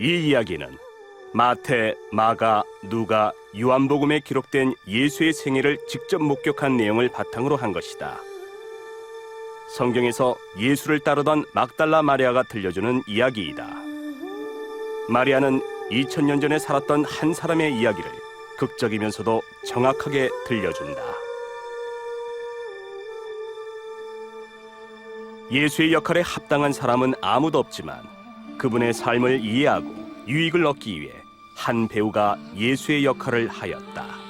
이 이야기는 마태, 마가, 누가, 요한복음에 기록된 예수의 생애를 직접 목격한 내용을 바탕으로 한 것이다. 성경에서 예수를 따르던 막달라 마리아가 들려주는 이야기이다. 마리아는 2000년 전에 살았던 한 사람의 이야기를 극적이면서도 정확하게 들려준다. 예수의 역할에 합당한 사람은 아무도 없지만 그분의 삶을 이해하고 유익을 얻기 위해 한 배우가 예수의 역할을 하였다.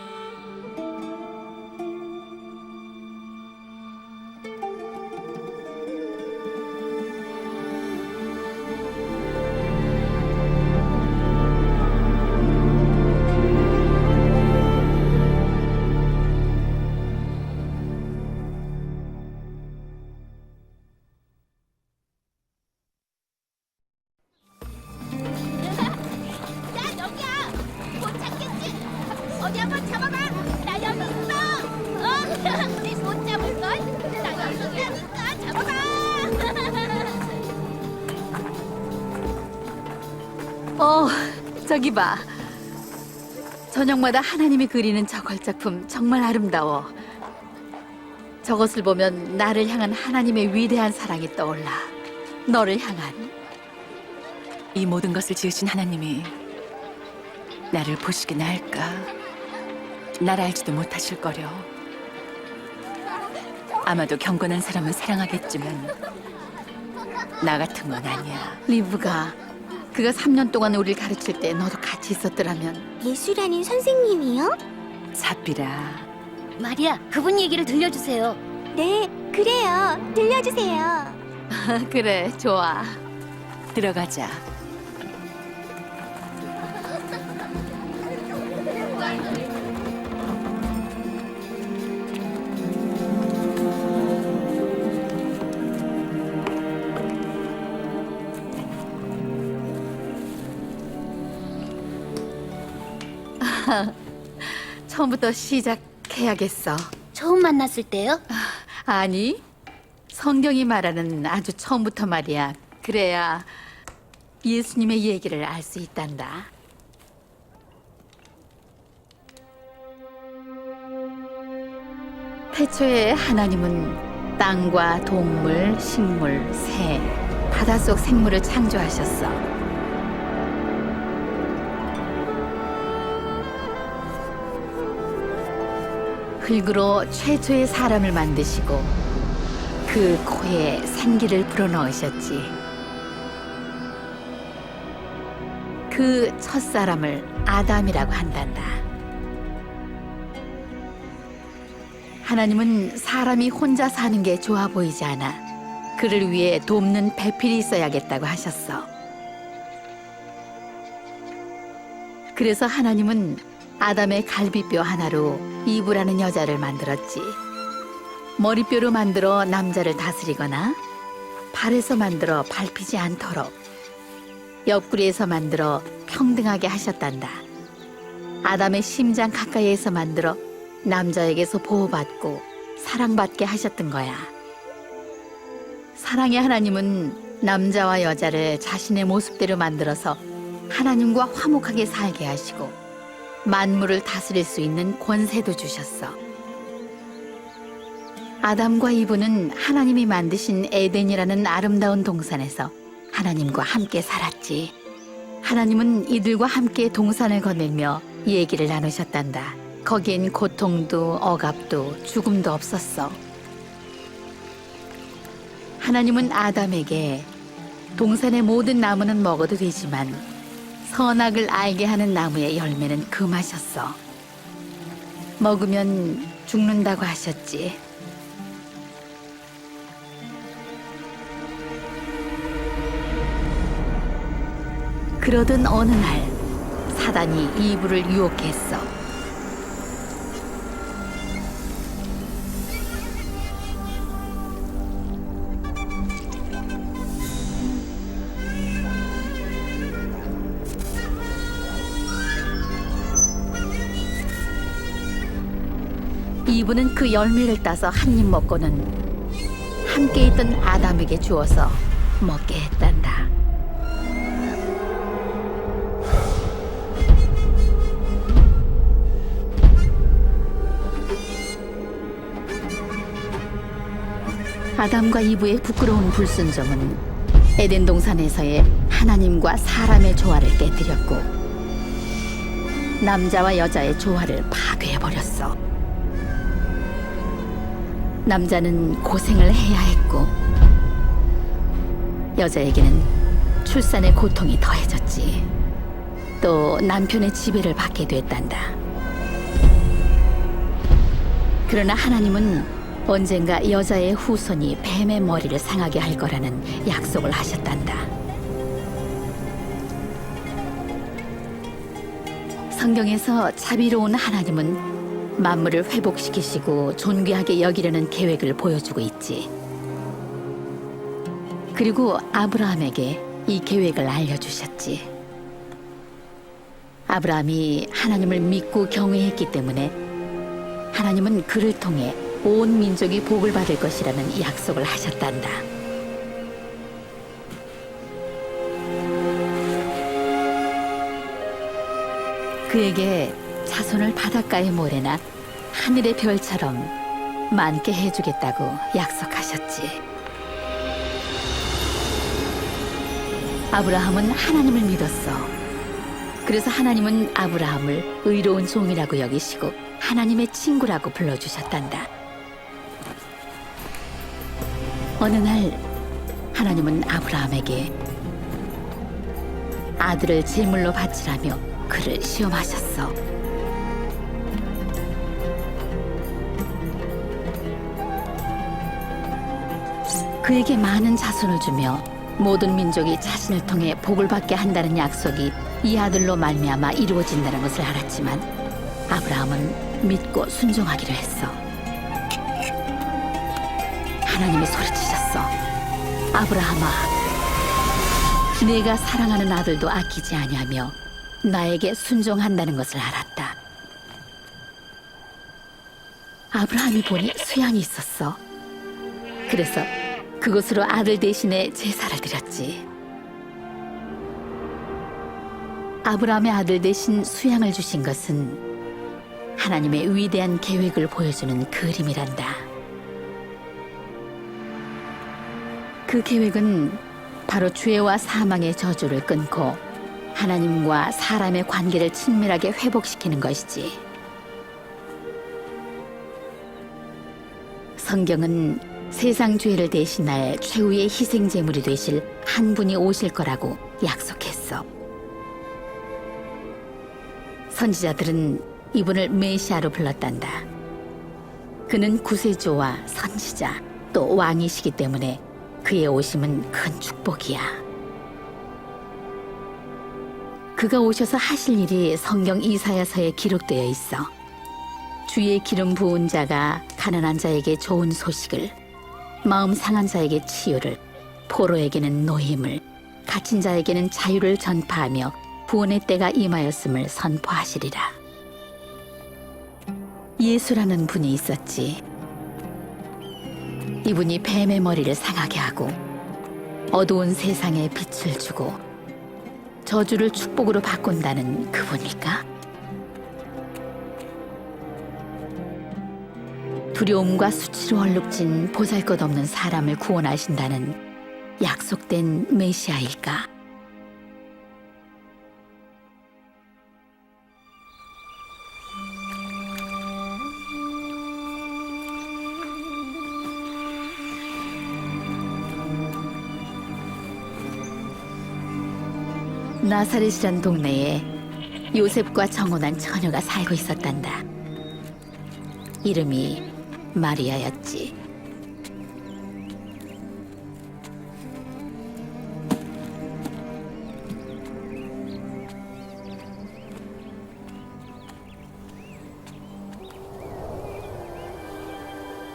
야, 여기야! 못 찾겠지? 어디 한번 잡아봐! 나 여기 있어! 우리 못 잡을걸? 나 여기 있다니까! 잡아봐! 저기 봐. 저녁마다 하나님이 그리는 저 걸작품 정말 아름다워. 저것을 보면 나를 향한 하나님의 위대한 사랑이 떠올라. 너를 향한. 이 모든 것을 지으신 하나님이 나를 보시기나 할까? 날 알지도 못하실 거려. 아마도 경건한 사람은 사랑하겠지만 나 같은 건 아니야. 리브가 그가 3년 동안 우리를 가르칠 때 너도 같이 있었더라면. 예수라는 선생님이요? 사비라, 마리아, 그분 얘기를 들려주세요. 네, 그래요. 들려주세요. 그래, 좋아. 들어가자. 처음부터 시작해야겠어. 처음 만났을 때요? 아니, 성경이 말하는 아주 처음부터 말이야. 그래야 예수님의 얘기를 알 수 있단다. 태초에 하나님은 땅과 동물, 식물, 새, 바닷속 생물을 창조하셨어. 흙으로 최초의 사람을 만드시고 그 코에 생기를 불어넣으셨지. 그 첫사람을 아담이라고 한단다. 하나님은 사람이 혼자 사는 게 좋아 보이지 않아 그를 위해 돕는 배필이 있어야겠다고 하셨어. 그래서 하나님은 아담의 갈비뼈 하나로 이브라는 여자를 만들었지. 머리뼈로 만들어 남자를 다스리거나 발에서 만들어 밟히지 않도록, 옆구리에서 만들어 평등하게 하셨단다. 아담의 심장 가까이에서 만들어 남자에게서 보호받고 사랑받게 하셨던 거야. 사랑의 하나님은 남자와 여자를 자신의 모습대로 만들어서 하나님과 화목하게 살게 하시고 만물을 다스릴 수 있는 권세도 주셨어. 아담과 이브는 하나님이 만드신 에덴이라는 아름다운 동산에서 하나님과 함께 살았지. 하나님은 이들과 함께 동산을 거닐며 얘기를 나누셨단다. 거긴 고통도 억압도 죽음도 없었어. 하나님은 아담에게 동산의 모든 나무는 먹어도 되지만 선악을 알게 하는 나무의 열매는 금하셨어. 먹으면 죽는다고 하셨지. 그러던 어느 날 사단이 이브를 유혹했어. 이브는 그 열매를 따서 한 입 먹고는 함께 있던 아담에게 주어서 먹게 했단다. 아담과 이브의 부끄러운 불순종은 에덴 동산에서의 하나님과 사람의 조화를 깨뜨렸고 남자와 여자의 조화를 파괴해버렸어. 남자는 고생을 해야 했고 여자에게는 출산의 고통이 더해졌지. 또 남편의 지배를 받게 됐단다. 그러나 하나님은 언젠가 여자의 후손이 뱀의 머리를 상하게 할 거라는 약속을 하셨단다. 성경에서 자비로운 하나님은 만물을 회복시키시고 존귀하게 여기려는 계획을 보여주고 있지. 그리고 아브라함에게 이 계획을 알려주셨지. 아브라함이 하나님을 믿고 경외했기 때문에 하나님은 그를 통해 온 민족이 복을 받을 것이라는 약속을 하셨단다. 그에게 자손을 바닷가의 모래나 하늘의 별처럼 많게 해주겠다고 약속하셨지. 아브라함은 하나님을 믿었어. 그래서 하나님은 아브라함을 의로운 종이라고 여기시고 하나님의 친구라고 불러주셨단다. 어느 날 하나님은 아브라함에게 아들을 제물로 바치라며 그를 시험하셨어. 그에게 많은 자손을 주며 모든 민족이 자신을 통해 복을 받게 한다는 약속이 이 아들로 말미암아 이루어진다는 것을 알았지만 아브라함은 믿고 순종하기로 했어. 하나님이 소리치셨어. 아브라함아, 내가 사랑하는 아들도 아끼지 아니하며 나에게 순종한다는 것을 알았다. 아브라함이 보니 수양이 있었어. 그래서 그것으로 아들 대신에 제사를 드렸지. 아브라함의 아들 대신 수양을 주신 것은 하나님의 위대한 계획을 보여주는 그림이란다. 그 계획은 바로 죄와 사망의 저주를 끊고 하나님과 사람의 관계를 친밀하게 회복시키는 것이지. 성경은 세상 죄를 대신할 최후의 희생 제물이 되실 한 분이 오실 거라고 약속했어. 선지자들은 이분을 메시아로 불렀단다. 그는 구세주와 선지자 또 왕이시기 때문에 그의 오심은 큰 축복이야. 그가 오셔서 하실 일이 성경 이사야서에 기록되어 있어. 주의 기름 부은 자가 가난한 자에게 좋은 소식을, 마음 상한 자에게 치유를, 포로에게는 노임을, 갇힌 자에게는 자유를 전파하며 구원의 때가 임하였음을 선포하시리라. 예수라는 분이 있었지. 이분이 뱀의 머리를 상하게 하고 어두운 세상에 빛을 주고 저주를 축복으로 바꾼다는 그분일까? 두려움과 수치로 얼룩진 보잘것없는 사람을 구원하신다는 약속된 메시아일까? 나사렛이란 동네에 요셉과 정혼한 처녀가 살고 있었단다. 이름이 마리아였지.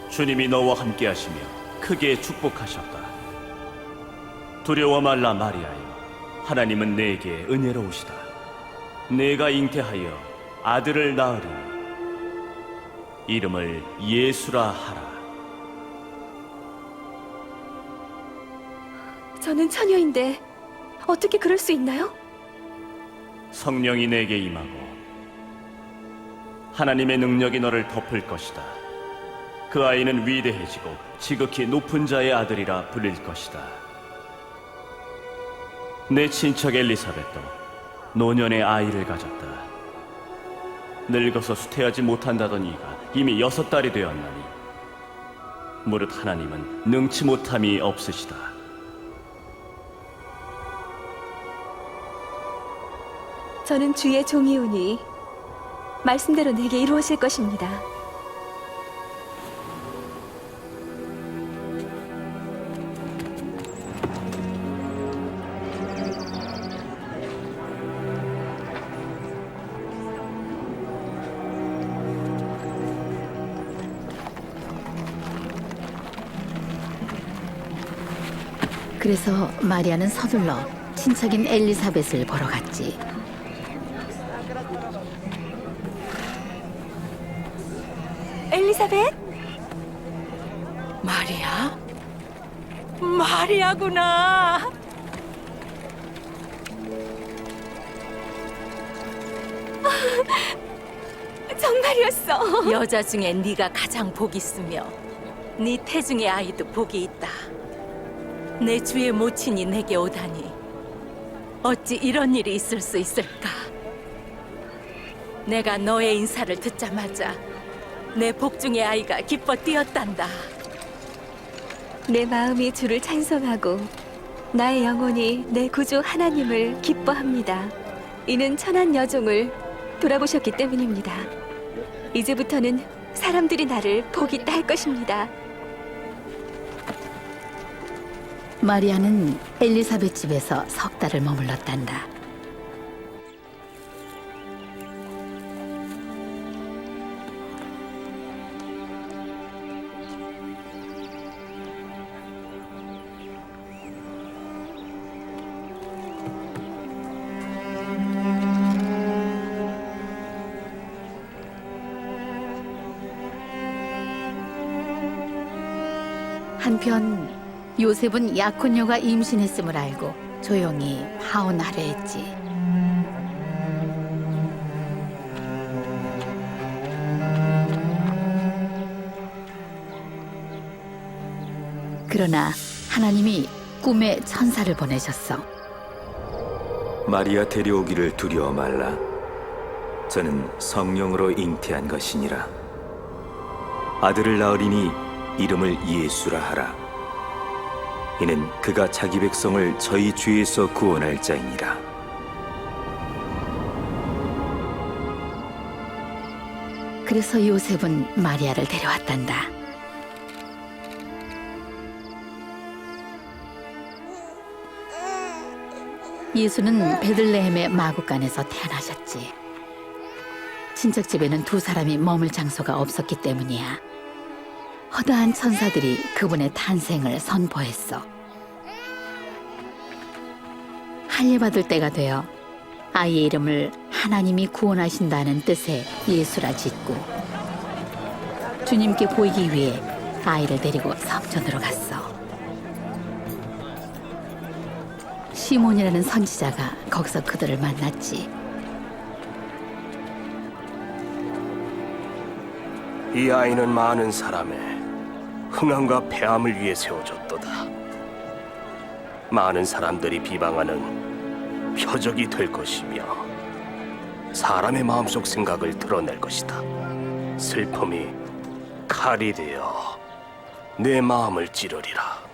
주님이 너와 함께 하시며 크게 축복하셨다. 두려워 말라 마리아여, 하나님은 내게 은혜로우시다. 내가 잉태하여 아들을 낳으리니 이름을 예수라 하라. 저는 처녀인데 어떻게 그럴 수 있나요? 성령이 내게 임하고 하나님의 능력이 너를 덮을 것이다. 그 아이는 위대해지고 지극히 높은 자의 아들이라 불릴 것이다. 내 친척 엘리사벳도 노년의 아이를 가졌다. 늙어서 수태하지 못한다던 이가 이미 6달이 되었나니 무릇 하나님은 능치 못함이 없으시다. 저는 주의 종이오니 말씀대로 내게 이루어질 것입니다. 그래서 마리아는 서둘러 친척인 엘리사벳을 보러 갔지. 엘리사벳? 마리아? 마리아구나. 정말이었어. 여자 중에 네가 가장 복이 있으며 네 태중의 아이도 복이 있다. 내 주의 모친이 내게 오다니 어찌 이런 일이 있을 수 있을까? 내가 너의 인사를 듣자마자 내 복중의 아이가 기뻐 뛰었단다. 내 마음이 주를 찬송하고 나의 영혼이 내 구주 하나님을 기뻐합니다. 이는 천한 여종을 돌아보셨기 때문입니다. 이제부터는 사람들이 나를 복 있다 할 것입니다. 마리아는 엘리사벳 집에서 3달을 머물렀단다. 한편 요셉은 약혼녀가 임신했음을 알고 조용히 하원하려 했지. 그러나 하나님이 꿈에 천사를 보내셨어. 마리아 데려오기를 두려워 말라. 저는 성령으로 잉태한 것이니라. 아들을 낳으리니 이름을 예수라 하라. 이는 그가 자기 백성을 저희 죄에서 구원할 자이니라. 그래서 요셉은 마리아를 데려왔단다. 예수는 베들레헴의 마구간에서 태어나셨지. 친척집에는 2사람이 머물 장소가 없었기 때문이야. 허다한 천사들이 그분의 탄생을 선포했어. 할례받을 때가 되어 아이의 이름을 하나님이 구원하신다는 뜻의 예수라 짓고 주님께 보이기 위해 아이를 데리고 성전으로 갔어. 시몬이라는 선지자가 거기서 그들을 만났지. 이 아이는 많은 사람의 흥함과 패함을 위해 세워졌도다. 많은 사람들이 비방하는 표적이 될 것이며 사람의 마음속 생각을 드러낼 것이다. 슬픔이 칼이 되어 내 마음을 찌르리라.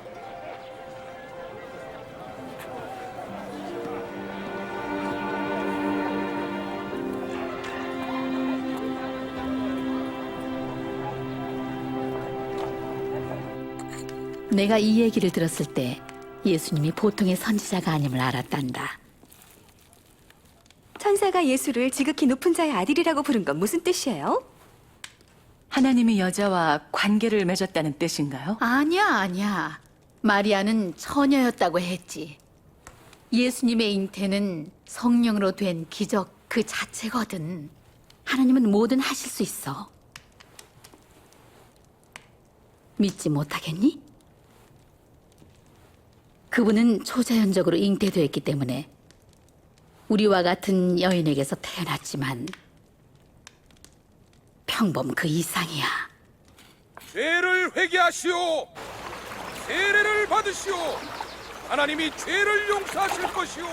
내가 이 얘기를 들었을 때 예수님이 보통의 선지자가 아님을 알았단다. 천사가 예수를 지극히 높은 자의 아들이라고 부른 건 무슨 뜻이에요? 하나님이 여자와 관계를 맺었다는 뜻인가요? 아니야. 마리아는 처녀였다고 했지. 예수님의 잉태는 성령으로 된 기적 그 자체거든. 하나님은 뭐든 하실 수 있어. 믿지 못하겠니? 그분은 초자연적으로 잉태되었기 때문에 우리와 같은 여인에게서 태어났지만 평범 그 이상이야. 죄를 회개하시오. 세례를 받으시오. 하나님이 죄를 용서하실 것이오.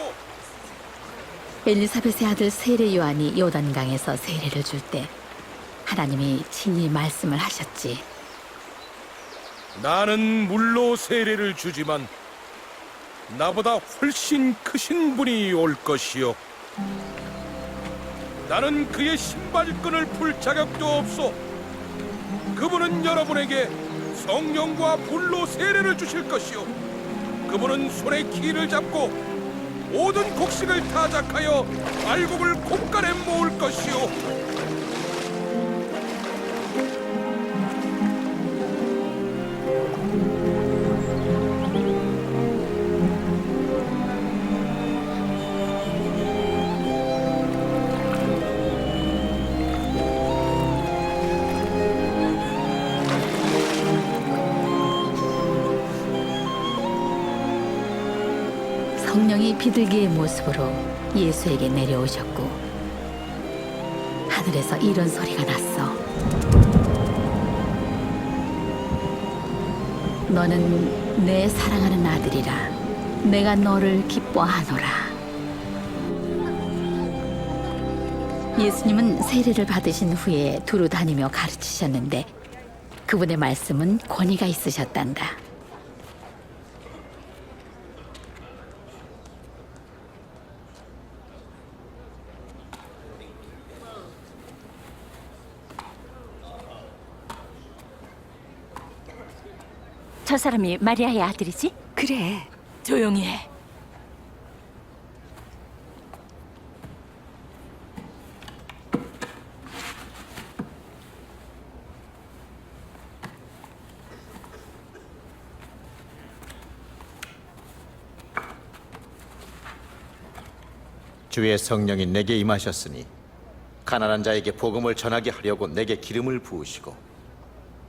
엘리사벳의 아들 세례 요한이 요단강에서 세례를 줄 때 하나님이 친히 말씀을 하셨지. 나는 물로 세례를 주지만 나보다 훨씬 크신 분이 올 것이요. 나는 그의 신발끈을 풀 자격도 없소. 그분은 여러분에게 성령과 불로 세례를 주실 것이요. 그분은 손에 키를 잡고 모든 곡식을 타작하여 알곡을 곶간에 모을 것이요. 성령이 비둘기의 모습으로 예수에게 내려오셨고 하늘에서 이런 소리가 났어. 너는 내 사랑하는 아들이라. 내가 너를 기뻐하노라. 예수님은 세례를 받으신 후에 두루 다니며 가르치셨는데 그분의 말씀은 권위가 있으셨단다. 저 사람이 마리아의 아들이지? 그래. 조용히 해. 주의 성령이 내게 임하셨으니 가난한 자에게 복음을 전하게 하려고 내게 기름을 부으시고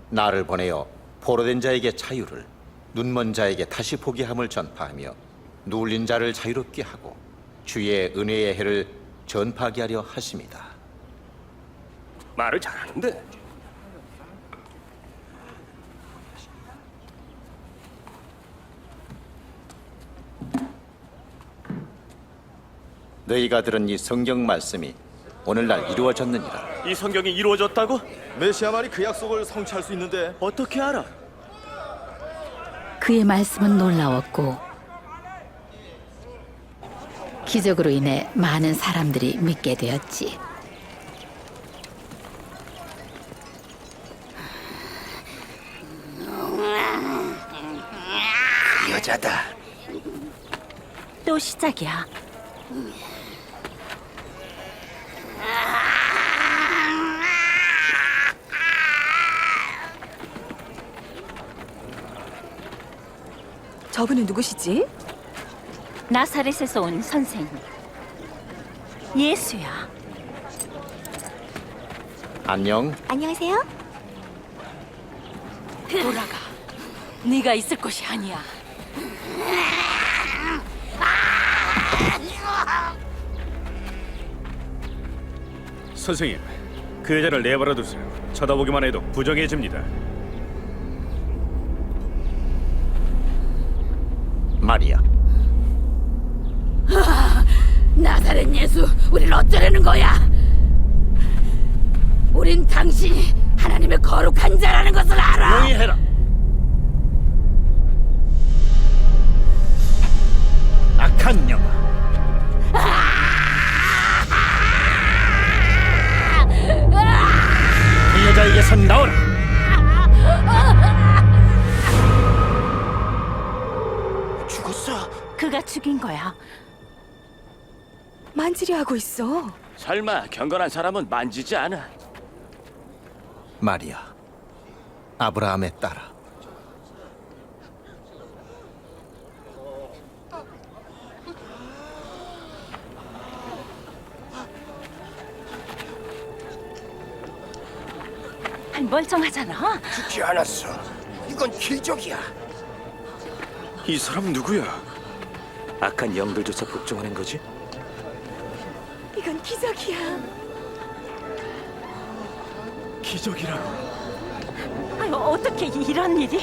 나를 보내어 포로된 자에게 자유를, 눈먼 자에게 다시 보게 함을 전파하며 누울린 자를 자유롭게 하고 주의 은혜의 해를 전파하게 하려 하심이다. 말을 잘하는데. 너희가 들은 이 성경 말씀이 오늘날 이루어졌느니라. 이 성경이 이루어졌다고? 메시아 말이 그 약속을 성취할 수 있는데 어떻게 알아? 그의 말씀은 놀라웠고 기적으로 인해 많은 사람들이 믿게 되었지. 여자다. 또 시작이야. 저분은 누구시지? 나사렛에서 온 선생님. 예수야. 안녕. 안녕하세요. 돌아가. 네가 있을 곳이 아니야. 선생님, 그 여자를 내버려 두세요. 쳐다보기만 해도 부정해집니다. 마리아. 나사렛 예수, 우리를 어쩌려는 거야? 우린 당신이 하나님의 거룩한 자라는 것을 알아. 조용히 해라. 악한 영아. 그 여자에게서 나오라. 죽었어. 그가 죽인 거야. 만지려 하고 있어. 설마 경건한 사람은 만지지 않아. 마리아, 아브라함의 딸아. 멀쩡하잖아. 죽지 않았어. 이건 기적이야. 이 사람 누구야? 악한 영들조차 복종하는 거지? 이건 기적이야. 기적이라고. 아유, 어떻게 이런 일이?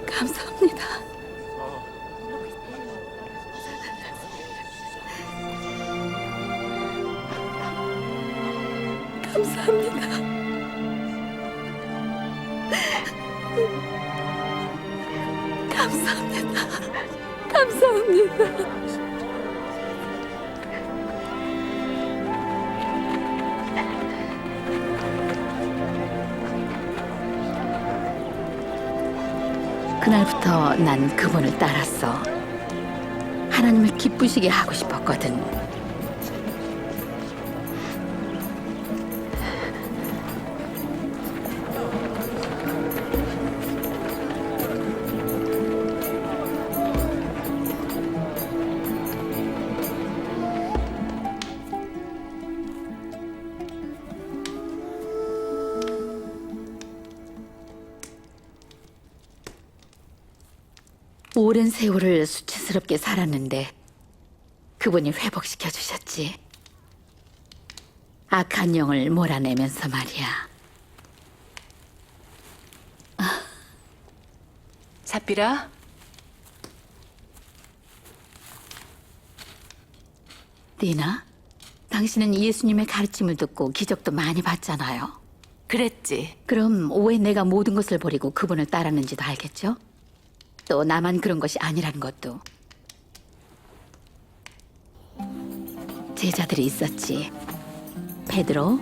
감사합니다. 감사합니다. 감사합니다. 감사합니다. 그날부터 난 그분을 따랐어. 하나님을 기쁘시게 하고 싶었거든. 오랜 세월을 수치스럽게 살았는데 그분이 회복시켜 주셨지. 악한 영을 몰아내면서 말이야. 사피라, 디나, 당신은 예수님의 가르침을 듣고 기적도 많이 봤잖아요. 그랬지. 그럼 왜 내가 모든 것을 버리고 그분을 따랐는지도 알겠죠? 또 나만 그런 것이 아니라는 것도. 제자들이 있었지. 베드로,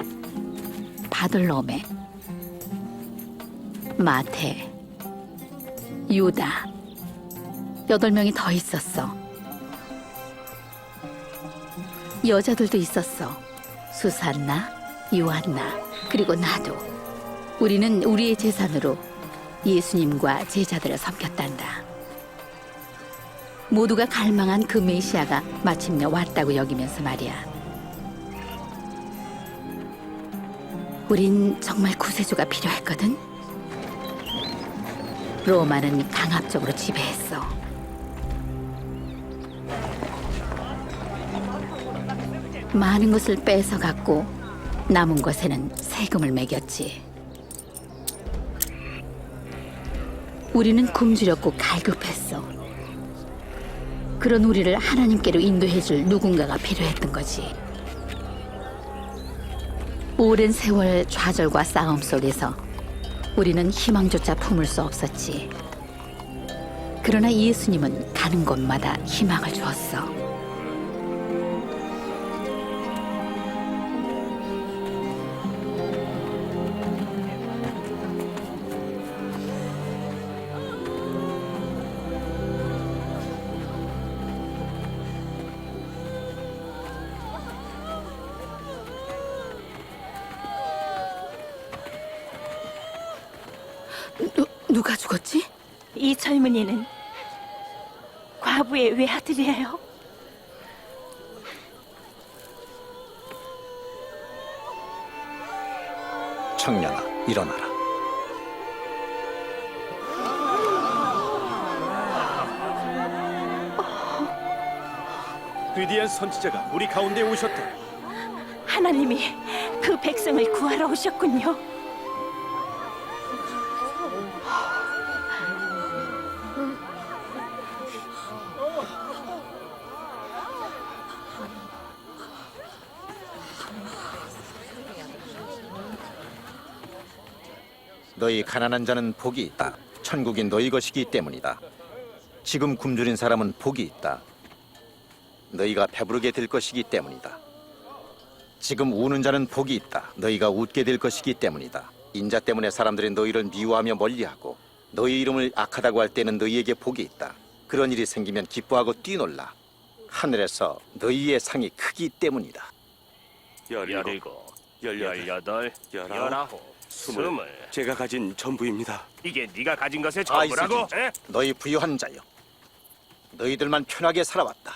바돌로메, 마테, 유다. 8명이 더 있었어. 여자들도 있었어. 수산나, 요한나, 그리고 나도. 우리는 우리의 재산으로 예수님과 제자들을 섬겼단다. 모두가 갈망한 그 메시아가 마침내 왔다고 여기면서 말이야. 우린 정말 구세주가 필요했거든. 로마는 강압적으로 지배했어. 많은 것을 뺏어갔고 남은 것에는 세금을 매겼지. 우리는 굶주렸고 갈급했어. 그런 우리를 하나님께로 인도해줄 누군가가 필요했던 거지. 오랜 세월 좌절과 싸움 속에서 우리는 희망조차 품을 수 없었지. 그러나 예수님은 가는 곳마다 희망을 주었어. 누가 죽었지? 이 젊은이는 과부의 외아들이에요. 청년아, 일어나라. 위대한 선지자가 우리 가운데 오셨다. 하나님이 그 백성을 구하러 오셨군요. 너희 가난한 자는 복이 있다. 천국이 너희 것이기 때문이다. 지금 굶주린 사람은 복이 있다. 너희가 배부르게 될 것이기 때문이다. 지금 우는 자는 복이 있다. 너희가 웃게 될 것이기 때문이다. 인자 때문에 사람들이 너희를 미워하며 멀리하고 너희 이름을 악하다고 할 때는 너희에게 복이 있다. 그런 일이 생기면 기뻐하고 뛰놀라. 하늘에서 너희의 상이 크기 때문이다. 17, 18, 19, 20. 제가 가진 전부입니다. 이게 네가 가진 것의 아, 이 전부라고? 새끼. 너희 부유한 자여, 너희들만 편하게 살아왔다.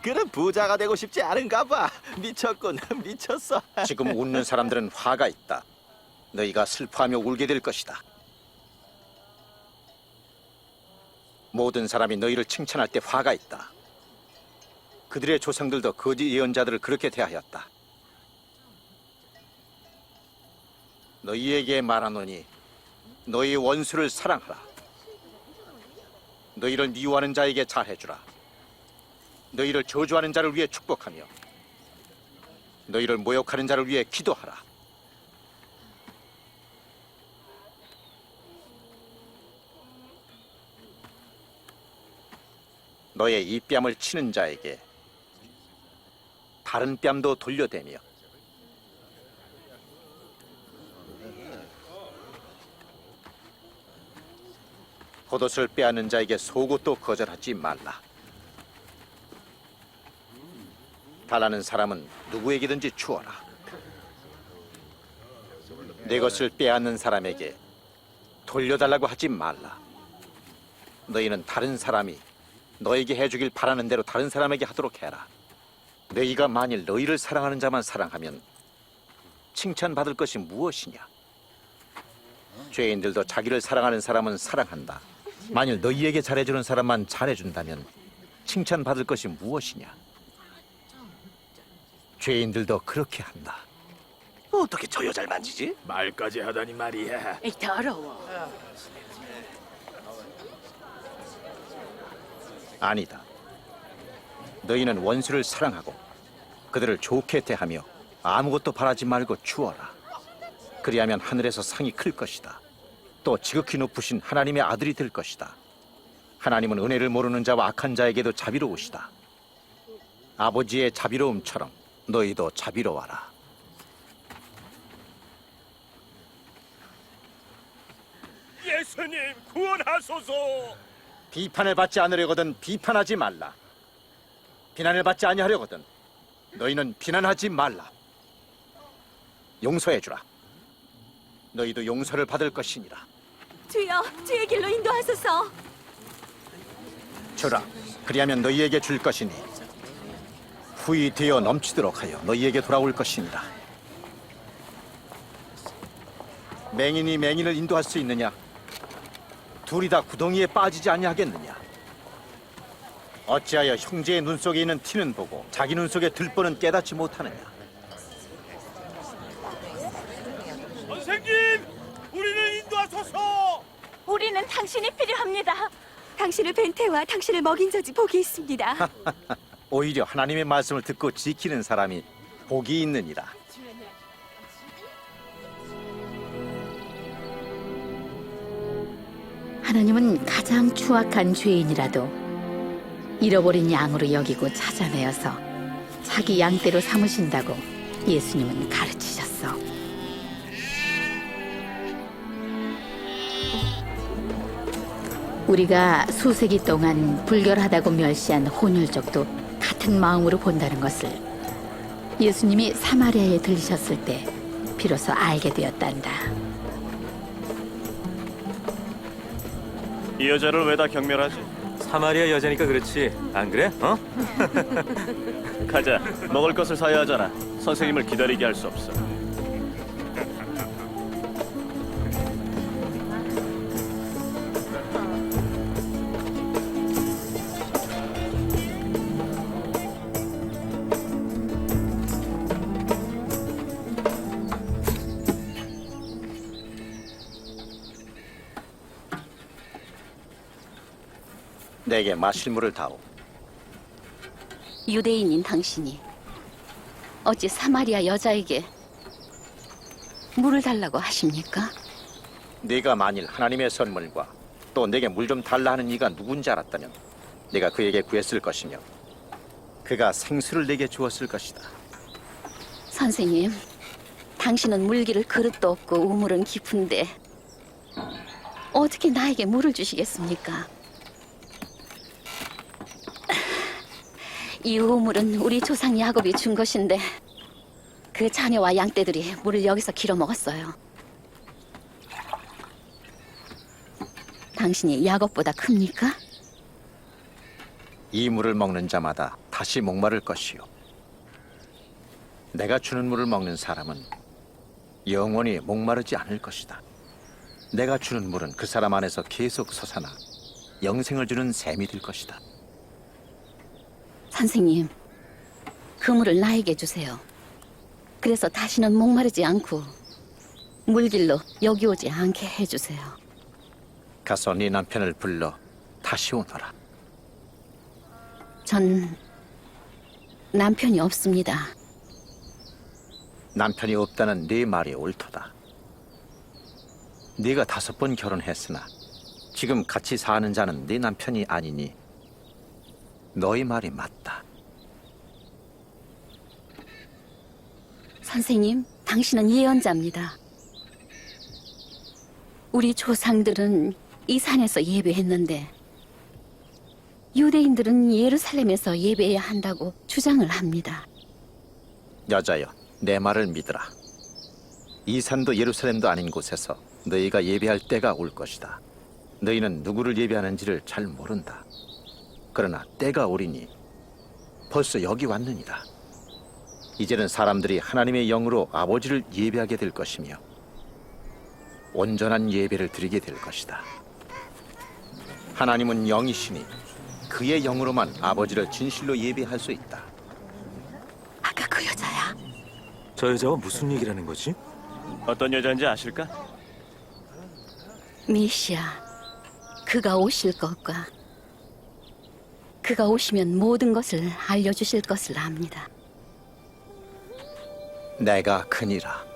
그런 부자가 되고 싶지 않은가 봐. 미쳤군, 미쳤어. 지금 웃는 사람들은 화가 있다. 너희가 슬퍼하며 울게 될 것이다. 모든 사람이 너희를 칭찬할 때 화가 있다. 그들의 조상들도 거짓 예언자들을 그렇게 대하였다. 너희에게 말하노니 너희 원수를 사랑하라. 너희를 미워하는 자에게 잘해주라. 너희를 저주하는 자를 위해 축복하며 너희를 모욕하는 자를 위해 기도하라. 너의 이 뺨을 치는 자에게 다른 뺨도 돌려대며 겉옷을 빼앗는 자에게 속옷도 거절하지 말라. 달라는 사람은 누구에게든지 주어라. 내 것을 빼앗는 사람에게 돌려달라고 하지 말라. 너희는 다른 사람이 너에게 해주길 바라는 대로 다른 사람에게 하도록 해라. 너희가 만일 너희를 사랑하는 자만 사랑하면 칭찬받을 것이 무엇이냐? 죄인들도 자기를 사랑하는 사람은 사랑한다. 만일 너희에게 잘해주는 사람만 잘해준다면 칭찬받을 것이 무엇이냐? 죄인들도 그렇게 한다. 어떻게 저 여자를 만지지? 말까지 하다니 말이야. 에이, 더러워. 아니다. 너희는 원수를 사랑하고 그들을 좋게 대하며 아무것도 바라지 말고 주어라. 그리하면 하늘에서 상이 클 것이다. 또 지극히 높으신 하나님의 아들이 될 것이다. 하나님은 은혜를 모르는 자와 악한 자에게도 자비로우시다. 아버지의 자비로움처럼 너희도 자비로워라. 예수님 구원하소서. 비판을 받지 않으려거든 비판하지 말라. 비난을 받지 아니하려거든 너희는 비난하지 말라. 용서해주라. 너희도 용서를 받을 것이니라. 주여, 주의 길로 인도하소서. 주라. 그리하면 너희에게 줄 것이니 후이 되어 넘치도록 하여 너희에게 돌아올 것이니라. 맹인이 맹인을 인도할 수 있느냐? 둘이 다 구덩이에 빠지지 아니하겠느냐? 어찌하여 형제의 눈 속에 있는 티는 보고 자기 눈 속에 들보는 깨닫지 못하느냐? 선생님, 우리를 인도하소서. 우리는 당신이 필요합니다. 당신의 벤테와 당신을 먹인 자지 복이 있습니다. 오히려 하나님의 말씀을 듣고 지키는 사람이 복이 있느니라. 하나님은 가장 추악한 죄인이라도 잃어버린 양으로 여기고 찾아내어서 자기 양떼로 삼으신다고 예수님은 가르치셨어. 우리가 수세기 동안 불결하다고 멸시한 혼혈족도 같은 마음으로 본다는 것을 예수님이 사마리아에 들리셨을 때 비로소 알게 되었단다. 이 여자를 왜 다 경멸하지? 사마리아 여자니까 그렇지. 안 그래? 어? 가자. 먹을 것을 사야 하잖아. 선생님을 기다리게 할 수 없어. 내게 마실 물을 다오. 유대인인 당신이 어찌 사마리아 여자에게 물을 달라고 하십니까? 네가 만일 하나님의 선물과 또 내게 물 좀 달라 하는 이가 누군지 알았다면 내가 그에게 구했을 것이며 그가 생수를 내게 주었을 것이다. 선생님, 당신은 물기를 그릇도 없고 우물은 깊은데 어떻게 나에게 물을 주시겠습니까? 이 우물은 우리 조상 야곱이 준 것인데 그 자녀와 양떼들이 물을 여기서 길어 먹었어요. 당신이 야곱보다 큽니까? 이 물을 먹는 자마다 다시 목마를 것이요. 내가 주는 물을 먹는 사람은 영원히 목마르지 않을 것이다. 내가 주는 물은 그 사람 안에서 계속 솟아나 영생을 주는 샘이 될 것이다. 선생님, 그물을 나에게 주세요. 그래서 다시는 목마르지 않고 물길로 여기 오지 않게 해주세요. 가서 네 남편을 불러 다시 오너라. 전 남편이 없습니다. 남편이 없다는 네 말이 옳도다. 네가 5번 결혼했으나 지금 같이 사는 자는 네 남편이 아니니 너희 말이 맞다. 선생님, 당신은 예언자입니다. 우리 조상들은 이 산에서 예배했는데 유대인들은 예루살렘에서 예배해야 한다고 주장을 합니다. 여자여, 내 말을 믿으라. 이 산도 예루살렘도 아닌 곳에서 너희가 예배할 때가 올 것이다. 너희는 누구를 예배하는지를 잘 모른다. 그러나 때가 오리니 벌써 여기 왔느니라. 이제는 사람들이 하나님의 영으로 아버지를 예배하게 될 것이며 온전한 예배를 드리게 될 것이다. 하나님은 영이시니 그의 영으로만 아버지를 진실로 예배할 수 있다. 아까 그 여자야. 저 여자와 무슨 얘기라는 거지? 어떤 여자인지 아실까? 메시아, 그가 오실 것과 그가 오시면 모든 것을 알려주실 것을 압니다. 내가 크니라.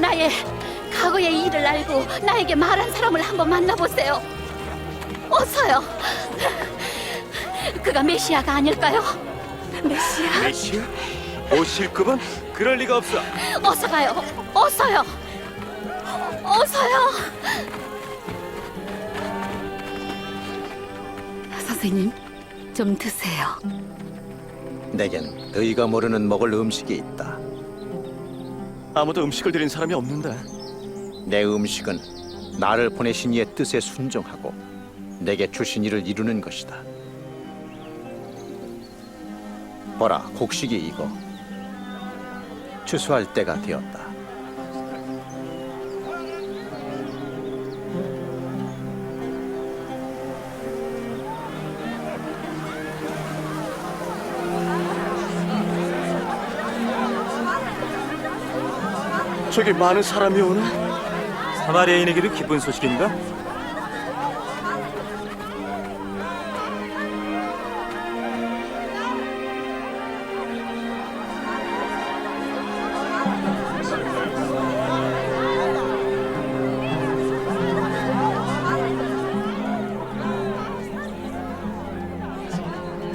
나의 과거의 일을 알고 나에게 말한 사람을 한번 만나보세요. 어서요. 그가 메시아가 아닐까요? 메시아? 메시아? 오실 급은? 그럴 리가 없어. 어서 가요. 어서요. 어서요. 선생님, 좀 드세요. 내겐 너희가 모르는 먹을 음식이 있다. 아무도 음식을 드린 사람이 없는데. 내 음식은 나를 보내신 이의 뜻에 순종하고 내게 주신 일을 이루는 것이다. 보라, 곡식이 익어 추수할 때가 되었다. 저기 많은 사람이 오네. 사마리아인에게도 기쁜 소식인가?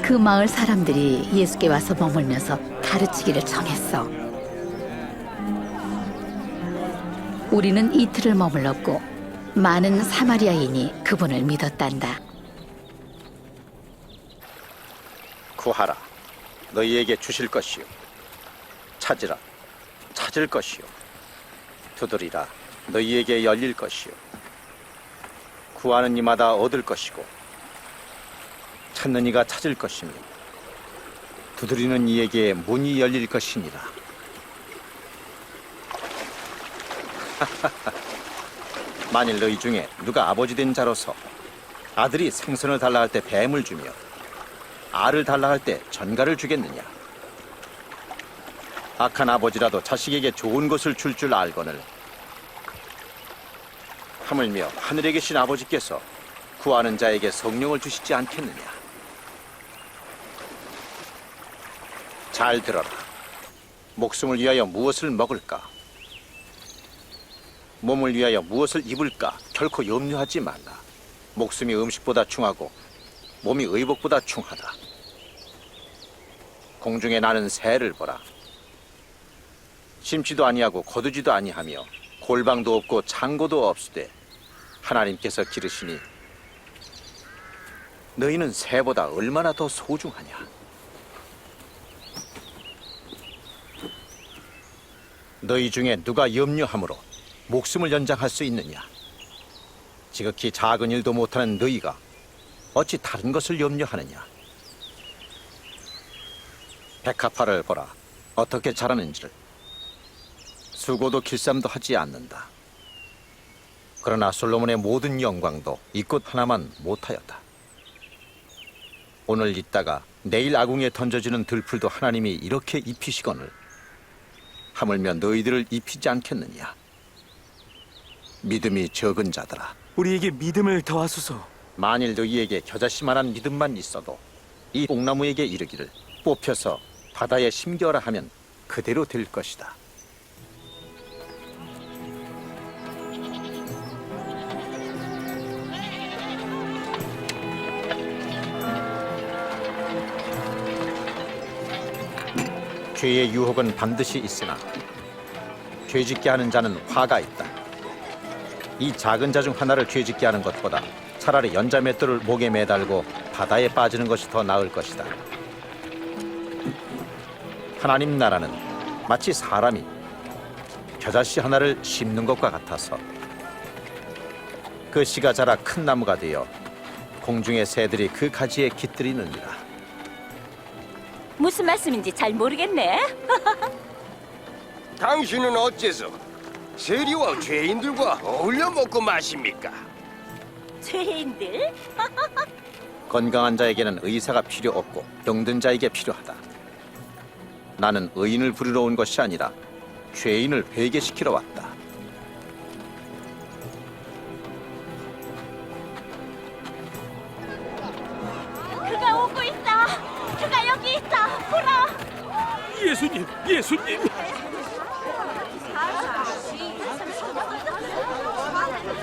그 마을 사람들이 예수께 와서 머물면서 가르치기를 정했어. 우리는 이틀을 머물렀고 많은 사마리아인이 그분을 믿었단다. 구하라, 너희에게 주실 것이요. 찾으라, 찾을 것이요. 두드리라, 너희에게 열릴 것이요. 구하는 이마다 얻을 것이고 찾는 이가 찾을 것이며 두드리는 이에게 문이 열릴 것이니라. 만일 너희 중에 누가 아버지 된 자로서 아들이 생선을 달라 할 때 뱀을 주며 알을 달라 할 때 전갈을 주겠느냐? 악한 아버지라도 자식에게 좋은 것을 줄 줄 알거늘 하물며 하늘에 계신 아버지께서 구하는 자에게 성령을 주시지 않겠느냐? 잘 들어라. 목숨을 위하여 무엇을 먹을까? 몸을 위하여 무엇을 입을까? 결코 염려하지 말라. 목숨이 음식보다 충하고 몸이 의복보다 충하다. 공중에 나는 새를 보라. 심지도 아니하고 거두지도 아니하며 골방도 없고 창고도 없으되 하나님께서 기르시니 너희는 새보다 얼마나 더 소중하냐? 너희 중에 누가 염려함으로 목숨을 연장할 수 있느냐? 지극히 작은 일도 못하는 너희가 어찌 다른 것을 염려하느냐? 백합화를 보라. 어떻게 자라는지를. 수고도 길쌈도 하지 않는다. 그러나 솔로몬의 모든 영광도 이 꽃 하나만 못하였다. 오늘 있다가 내일 아궁이에 던져지는 들풀도 하나님이 이렇게 입히시거늘 하물며 너희들을 입히지 않겠느냐? 믿음이 적은 자들아, 우리에게 믿음을 더하소서. 만일 너희에게 겨자씨만한 믿음만 있어도 이 뽕나무에게 이르기를 뽑혀서 바다에 심겨라 하면 그대로 될 것이다. 죄의 유혹은 반드시 있으나 죄짓게 하는 자는 화가 있다. 이 작은 자 중 하나를 죄짓게 하는 것보다 차라리 연자맷돌을 목에 매달고 바다에 빠지는 것이 더 나을 것이다. 하나님 나라는 마치 사람이 겨자씨 하나를 심는 것과 같아서 그 씨가 자라 큰 나무가 되어 공중의 새들이 그 가지에 깃들이느니라. 무슨 말씀인지 잘 모르겠네. 당신은 어째서 세리와 죄인들과 어울려 먹고 마십니까? 죄인들? 건강한 자에게는 의사가 필요 없고 병든 자에게 필요하다. 나는 의인을 부르러 온 것이 아니라 죄인을 회개시키러 왔다. 그가 오고 있다. 그가 여기 있다. 보라. 예수님, 예수님.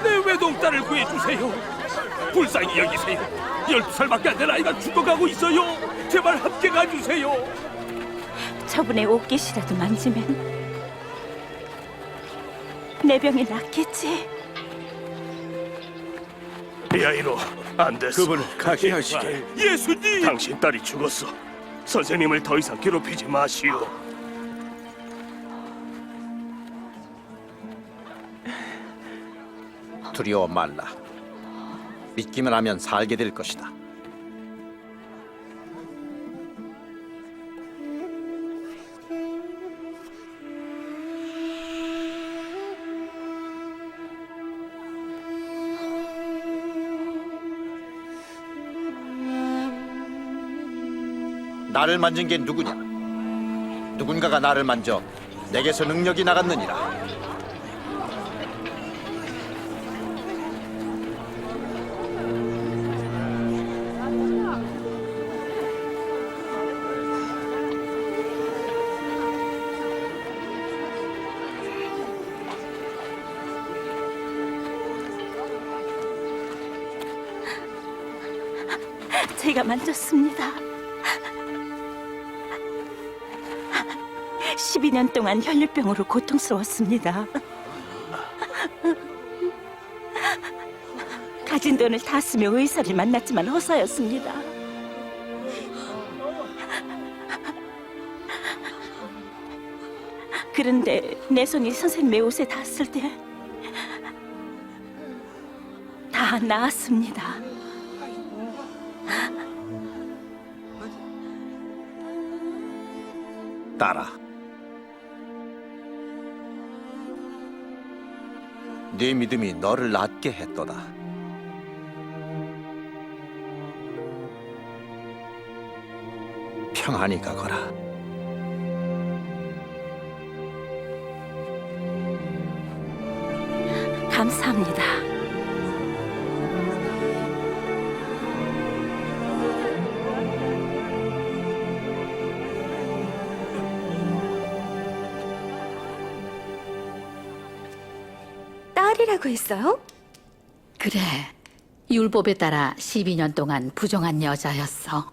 내 외동딸을 구해주세요. 불쌍히 여기세요. 12살밖에 안 된 아이가 죽어가고 있어요. 제발 함께 가주세요. 저분의 옷깃이라도 만지면 내 병이 낫겠지. 이 아이로 안 됐어. 그분을 가게 하시게. 예수님! 당신 딸이 죽었어. 선생님을 더 이상 괴롭히지 마시오. 두려워 말라. 믿기만 하면 살게 될 것이다. 나를 만진 게 누구냐? 누군가가 나를 만져 내게서 능력이 나갔느니라. 제가 만졌습니다. 12년 동안 혈류병으로 고통스러웠습니다. 가진 돈을 다 쓰며 의사를 만났지만 허사였습니다. 그런데 내 손이 선생님의 옷에 닿았을 때 다 나았습니다. 딸아, 네 믿음이 너를 낫게 했도다. 평안히 가거라. 감사합니다. 딸이라고 했어요? 그래. 율법에 따라 12년 동안 부정한 여자였어.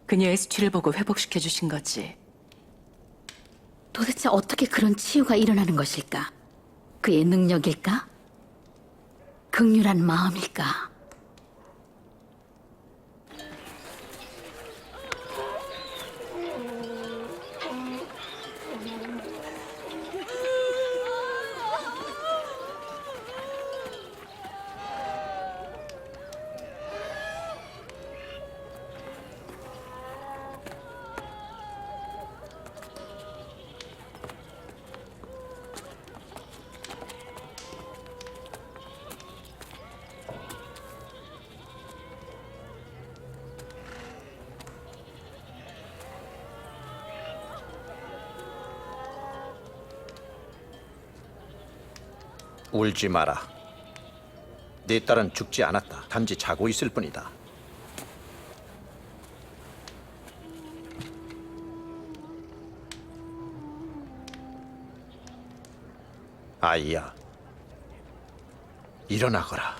그녀의 수치를 보고 회복시켜 주신 거지. 도대체 어떻게 그런 치유가 일어나는 것일까? 그의 능력일까? 극률한 마음일까? 울지 마라. 네 딸은 죽지 않았다. 단지 자고 있을 뿐이다. 아이야, 일어나거라.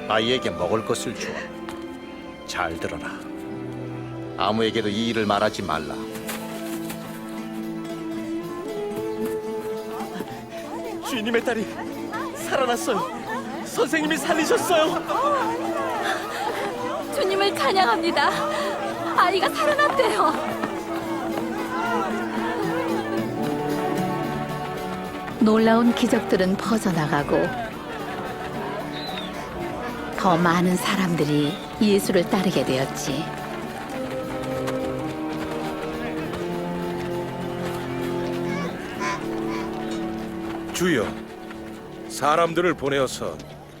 아이에게 먹을 것을 주어. 잘 들어라. 아무에게도 이 일을 말하지 말라. 주인님의 딸이 살아났어요. 선생님이 살리셨어요. 주님을 찬양합니다. 아이가 살아났대요. 놀라운 기적들은 퍼져나가고 더 많은 사람들이 예수를 따르게 되었지. 주여, 사람들을 보내어서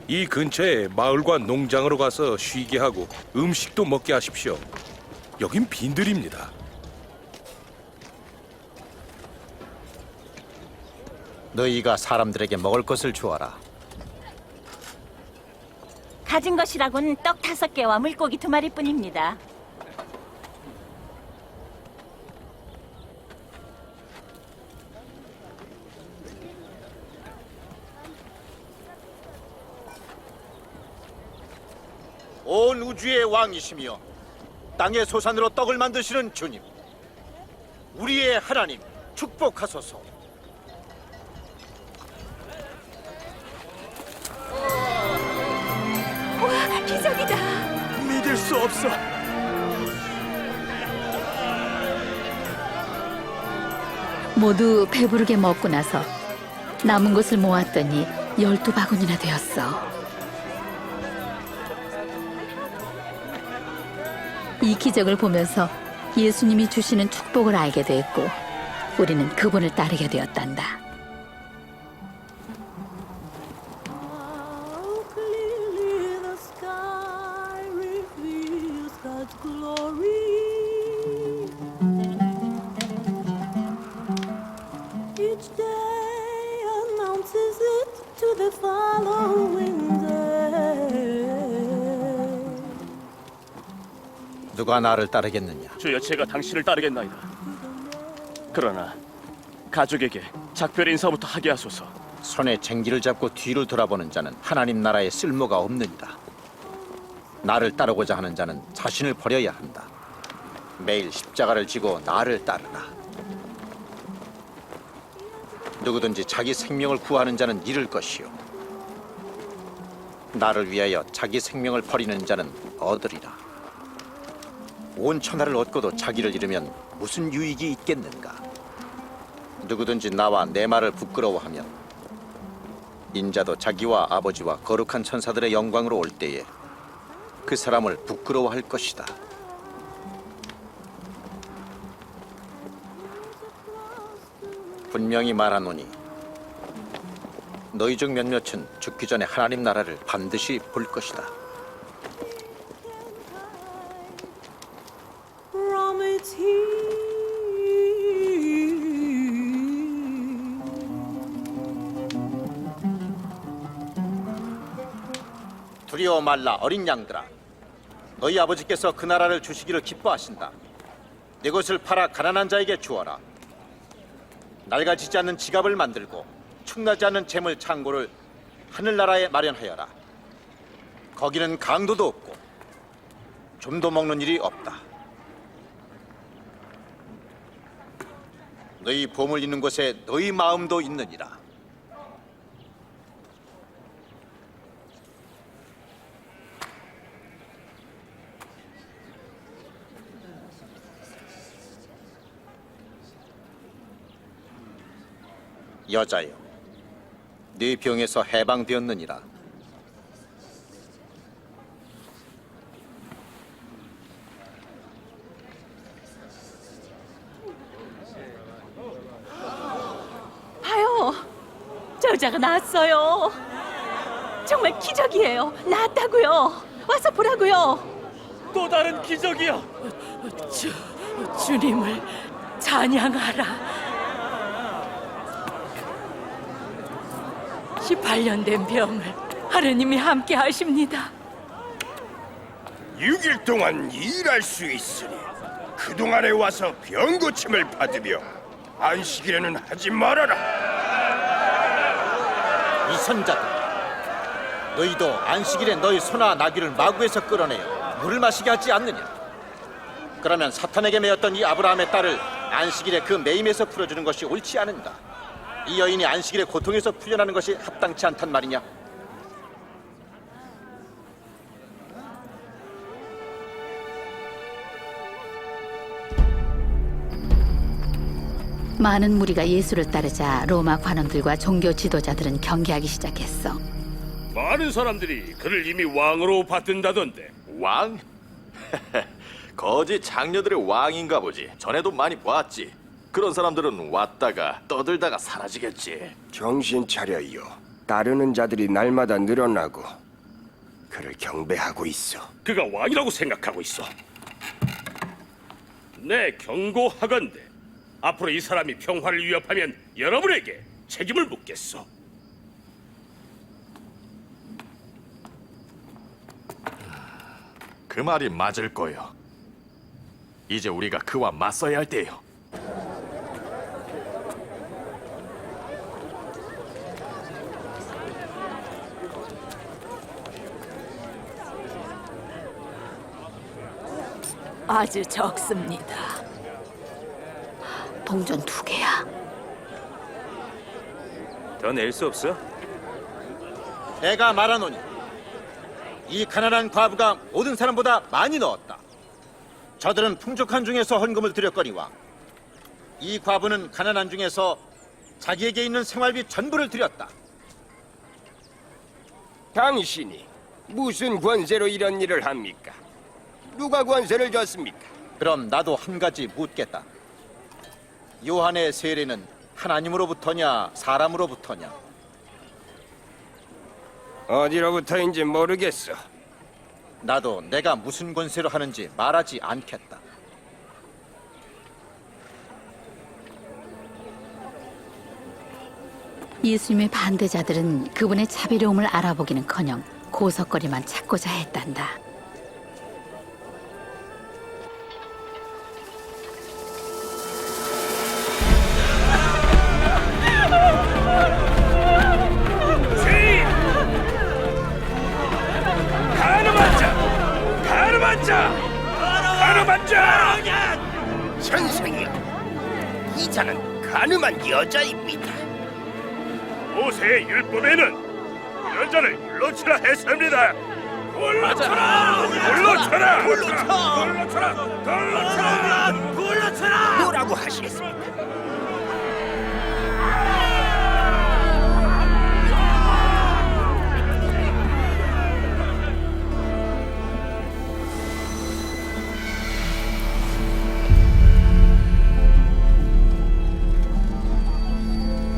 이 근처에 마을과 농장으로 가서 쉬게 하고 음식도 먹게 하십시오. 여긴 빈들입니다. 너희가 사람들에게 먹을 것을 주어라. 가진 것이라곤 떡 5개와 물고기 2마리뿐입니다. 온 우주의 왕이시며 땅의 소산으로 떡을 만드시는 주님, 우리의 하나님 축복하소서. 와, 기적이다. 믿을 수 없어. 모두 배부르게 먹고 나서 남은 것을 모았더니 12바구니나 되었어. 이 기적을 보면서 예수님이 주시는 축복을 알게 됐고 우리는 그분을 따르게 되었단다. 누가 나를 따르겠느냐? 주여, 제가 당신을 따르겠나이다. 그러나 가족에게 작별 인사부터 하게 하소서. 손에 쟁기를 잡고 뒤를 돌아보는 자는 하나님 나라에 쓸모가 없느니라. 나를 따르고자 하는 자는 자신을 버려야 한다. 매일 십자가를 지고 나를 따르라. 누구든지 자기 생명을 구하는 자는 잃을 것이요 나를 위하여 자기 생명을 버리는 자는 얻으리라. 온 천하를 얻고도 자기를 잃으면 무슨 유익이 있겠는가? 누구든지 나와 내 말을 부끄러워하면 인자도 자기와 아버지와 거룩한 천사들의 영광으로 올 때에 그 사람을 부끄러워할 것이다. 분명히 말하노니 너희 중 몇몇은 죽기 전에 하나님 나라를 반드시 볼 것이다. 두려워 말라 어린 양들아. 너희 아버지께서 그 나라를 주시기를 기뻐하신다. 내 것을 팔아 가난한 자에게 주어라. 낡아지지 않는 지갑을 만들고 축나지 않는 재물 창고를 하늘나라에 마련하여라. 거기는 강도도 없고 좀도 먹는 일이 없다. 너희 보물 있는 곳에 너희 마음도 있느니라. 여자여, 네 병에서 해방되었느니라. 여자가 나왔어요. 정말 기적이에요. 나았다고요. 와서 보라고요. 또 다른 기적이야. 주님을 찬양하라. 18년 된 병을 하느님이 함께 하십니다. 6일 동안 일할 수 있으니 그동안에 와서 병 고침을 받으며 안식일에는 하지 말아라. 이 선자들, 너희도 안식일에 너희 소나 나귀를 마구에서 끌어내어 물을 마시게 하지 않느냐? 그러면 사탄에게 매였던 이 아브라함의 딸을 안식일에 그 매임에서 풀어주는 것이 옳지 않은가? 이 여인이 안식일에 고통에서 풀려나는 것이 합당치 않단 말이냐? 많은 무리가 예수를 따르자 로마 관원들과 종교 지도자들은 경계하기 시작했어. 많은 사람들이 그를 이미 왕으로 받든다던데. 왕? 거지 장녀들의 왕인가 보지. 전에도 많이 봤지. 그런 사람들은 왔다가 떠들다가 사라지겠지. 정신 차려요. 따르는 자들이 날마다 늘어나고 그를 경배하고 있어. 그가 왕이라고 생각하고 있어. 내 경고하건대 앞으로 이 사람이 평화를 위협하면 여러분에게 책임을 묻겠소. 그 말이 맞을 거요. 이제 우리가 그와 맞서야 할 때요. 아주 적습니다. 동전 2개야. 더 낼 수 없어? 내가 말하노니 이 가난한 과부가 모든 사람보다 많이 넣었다. 저들은 풍족한 중에서 헌금을 드렸거니와 이 과부는 가난한 중에서 자기에게 있는 생활비 전부를 드렸다. 당신이 무슨 권세로 이런 일을 합니까? 누가 권세를 줬습니까? 그럼 나도 한 가지 묻겠다. 요한의 세례는 하나님으로부터냐 사람으로부터냐? 어디로부터인지 모르겠어. 나도 내가 무슨 권세로 하는지 말하지 않겠다. 예수님의 반대자들은 그분의 자비로움을 알아보기는커녕 고석거리만 찾고자 했단다. 가늠한 자! 선생이여, 이 자는 가늠한 여자입니다. 모세의 율법에는 여자를 물러치라 했습니다. 물러쳐라! 물러쳐라! 물러쳐라! 물러쳐라! 뭐라고 하시겠습니까?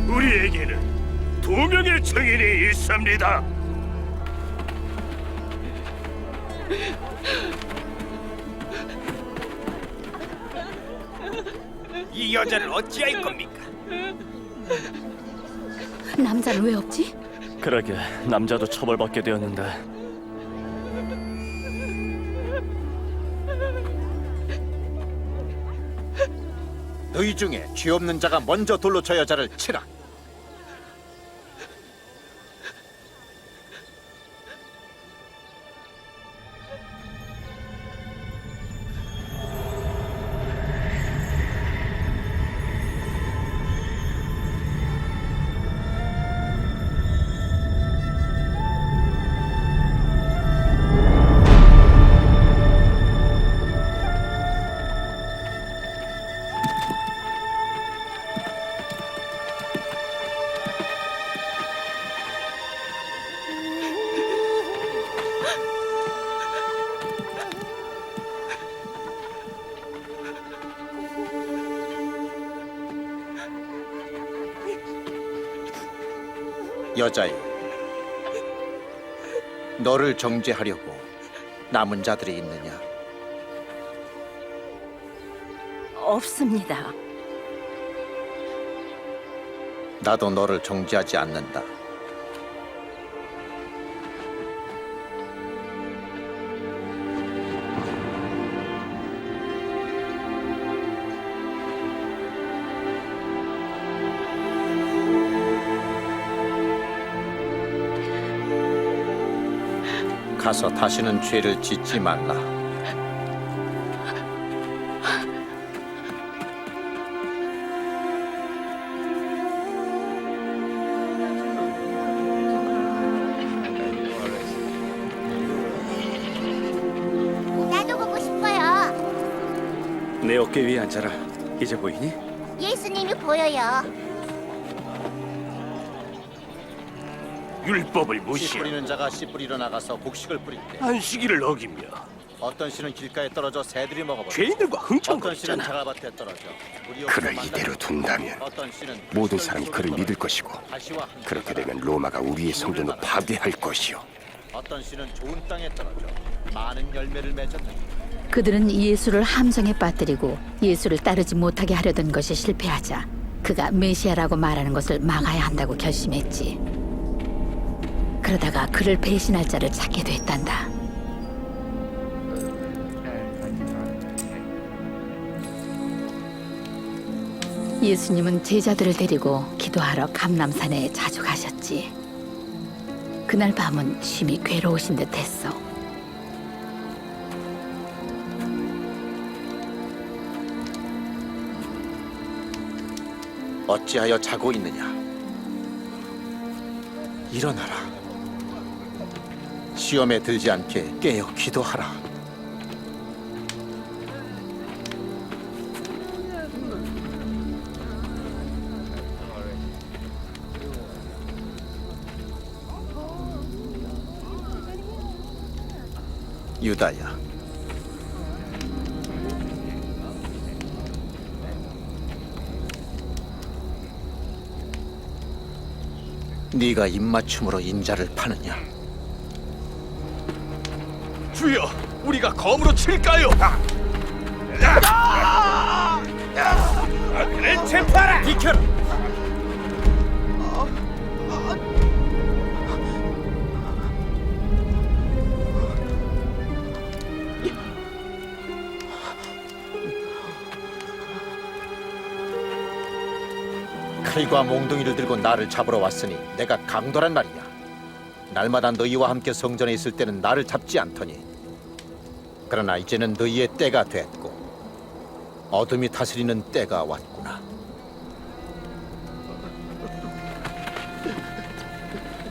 우리에게는 2명의 증인이 있습니다. 이 여자를 어찌할 겁니까? 남자는 왜 없지? 그러게 남자도 처벌받게 되었는데 너희 중에 죄 없는 자가 먼저 돌로 저 여자를 치라. 여자여, 너를 정죄하려고 남은 자들이 있느냐? 없습니다. 나도 너를 정죄하지 않는다. 가서 다시는 죄를 짓지 말라. 나도 보고 싶어요. 내 어깨 위에 앉아라. 이제 보이니? 예수님이 보여요. 율법을 씨 무시해 뿌리는 자가 씨 뿌리러 나가서 곡식을 뿌릴 때 안식일을 어기며 어떤 씨는 길가에 떨어져 새들이 먹어버려. 죄인들과 어떤 씨는 흥청거리잖아. 자갈밭에 떨어져 우리 그를 없어 이대로 만나는 둔다면 어떤 씨는 모든 곡식을 사람이 쏟아 그를 떨어져 믿을 것이고 다시와 함께 그렇게 가라. 되면 로마가 우리의 성전을 파괴할 것이요. 어떤 씨는 좋은 땅에 떨어져 많은 열매를 맺었느니 그들은 예수를 함정에 빠뜨리고 예수를 따르지 못하게 하려던 것이 실패하자 그가 메시아라고 말하는 것을 막아야 한다고 결심했지. 그러다가 그를 배신할 자를 찾게 됐단다. 예수님은 제자들을 데리고 기도하러 감람산에 자주 가셨지. 그날 밤은 심히 괴로우신 듯했어. 어찌하여 자고 있느냐? 일어나라. 시험에 들지 않게 깨어 기도하라. 유다야, 네가 입맞춤으로 인자를 파느냐? 주여, 우리가 검으로 칠까요? 그래 체포하라. 비켜라. 칼과 몽둥이를 들고 나를 잡으러 왔으니 내가 강도란 말이야. 날마다 너희와 함께 성전에 있을 때는 나를 잡지 않더니 그러나 이제는 너희의 때가 됐고 어둠이 다스리는 때가 왔구나.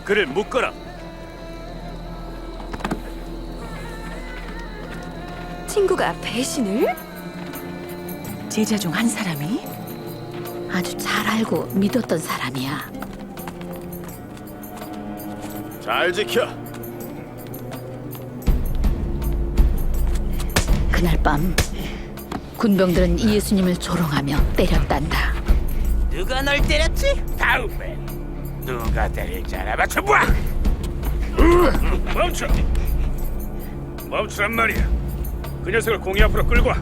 그를 묶어라. 친구가 배신을? 제자 중 한 사람이 아주 잘 알고 믿었던 사람이야. 잘 지켜. 그날 밤 군병들은 예수님을 조롱하며 때렸단다. 누가 널 때렸지? 다음에 누가 때릴지 알아맞혀 봐. 멈춰. 멈추란 말이야. 그 녀석을 공의 앞으로 끌고 와.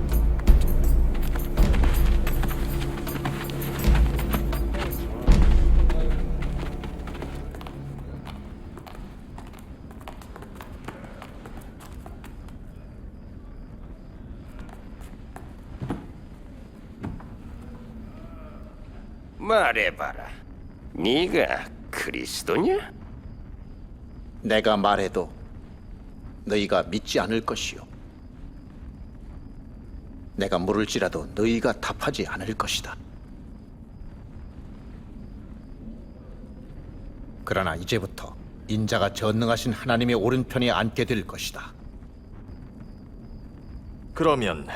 말해봐라. 네가 그리스도냐? 내가 말해도 너희가 믿지 않을 것이요. 내가 물을지라도 너희가 답하지 않을 것이다. 그러나 이제부터 인자가 전능하신 하나님의 오른편에 앉게 될 것이다. 그러면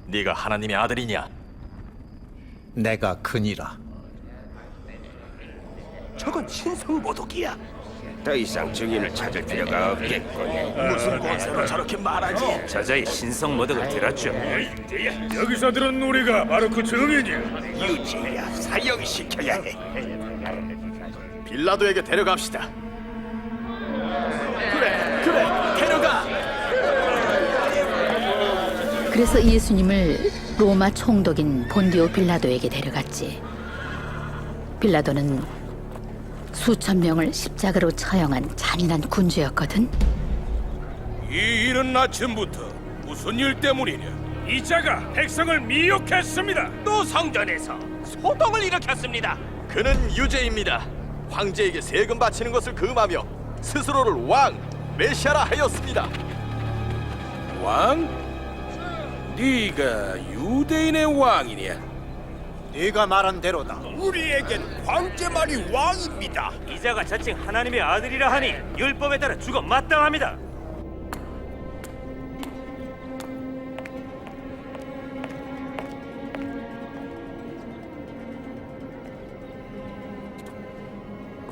네가 하나님의 아들이냐? 내가 그니라. 저건 신성모독이야. 더 이상 증인을 찾을 필요가 없겠군. 무슨 권세로 저렇게 말하지? 저자의 신성모독을 들었죠. 여기서 들은 우리가 바로 그 증인이야. 유지야, 사형시켜야 해. 빌라도에게 데려갑시다. 그래, 데려가. 그래서 예수님을 로마 총독인 본디오 빌라도에게 데려갔지. 빌라도는 수천 명을 십자가로 처형한 잔인한 군주였거든. 이 일은 아침부터 무슨 일 때문이냐? 이자가 백성을 미혹했습니다. 또 성전에서 소동을 일으켰습니다. 그는 유죄입니다. 황제에게 세금 바치는 것을 금하며 스스로를 왕, 메시아라 하였습니다. 왕? 네가 유대인의 왕이냐? 네가 말한 대로다. 우리에겐 황제만이 왕입니다. 이자가 자칭 하나님의 아들이라 하니 율법에 따라 죽어 마땅합니다.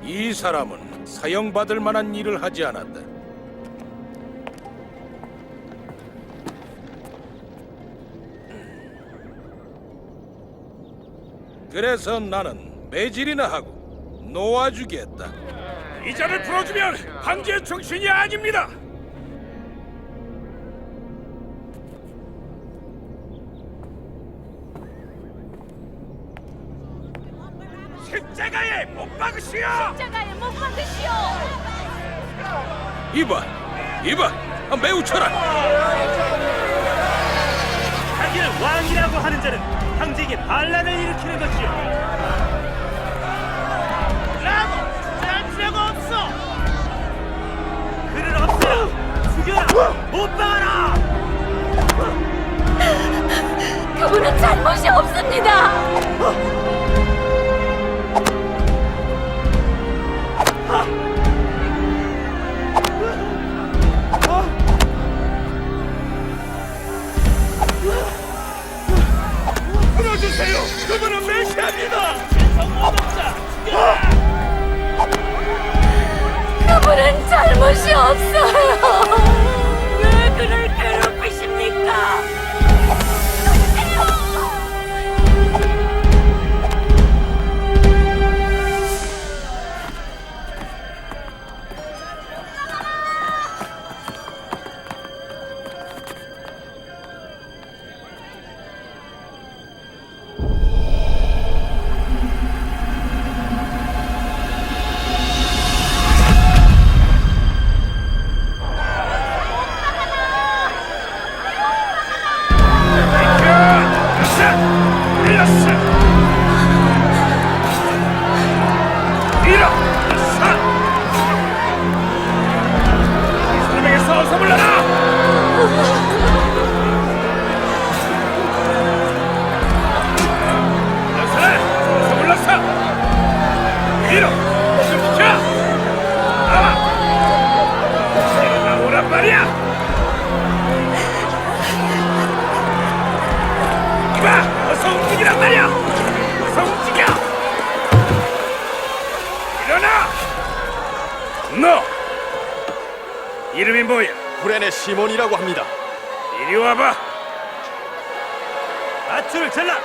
이 사람은 사형받을 만한 일을 하지 않았다. 그래서 나는 매질이나 하고 놓아주겠다. 이자를 풀어주면 황제의 정신이 아닙니다. 십자가에 못 박으시오. 십자가에 못 박으시오. 이봐, 매우 쳐라. 자기를 왕이라고 하는 자는 황제에게 반란을 일으키는 것이요. 라고 주장할 필요가 없어. 그를 없애라. 죽여라. 못 박아라. 그분은 잘못이 없습니다. 풀어주세요. 그분은 메시아입니다. 성모독자 죽여라. 그분은 잘못이 없어요. 왜 그를 괴롭히십니까? 너 이름이 뭐야? 구레네 시몬이라고 합니다. 이리 와봐. 밧줄을 잘라.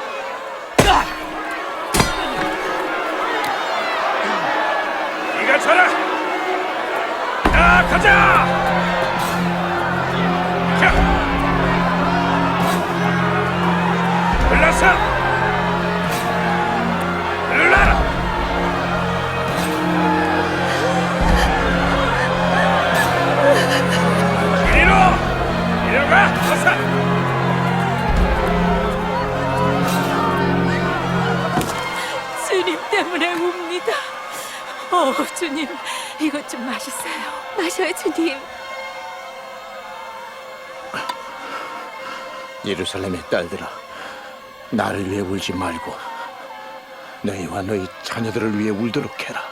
네가 쳐라. 자, 가자. 자, 올라서. 올라라. 이리로 가. 어서. 주님 때문에 웁니다. 주님, 이것 좀 마시세요. 마셔요, 주님. 예루살렘의 딸들아, 나를 위해 울지 말고 너희와 너희 자녀들을 위해 울도록 해라.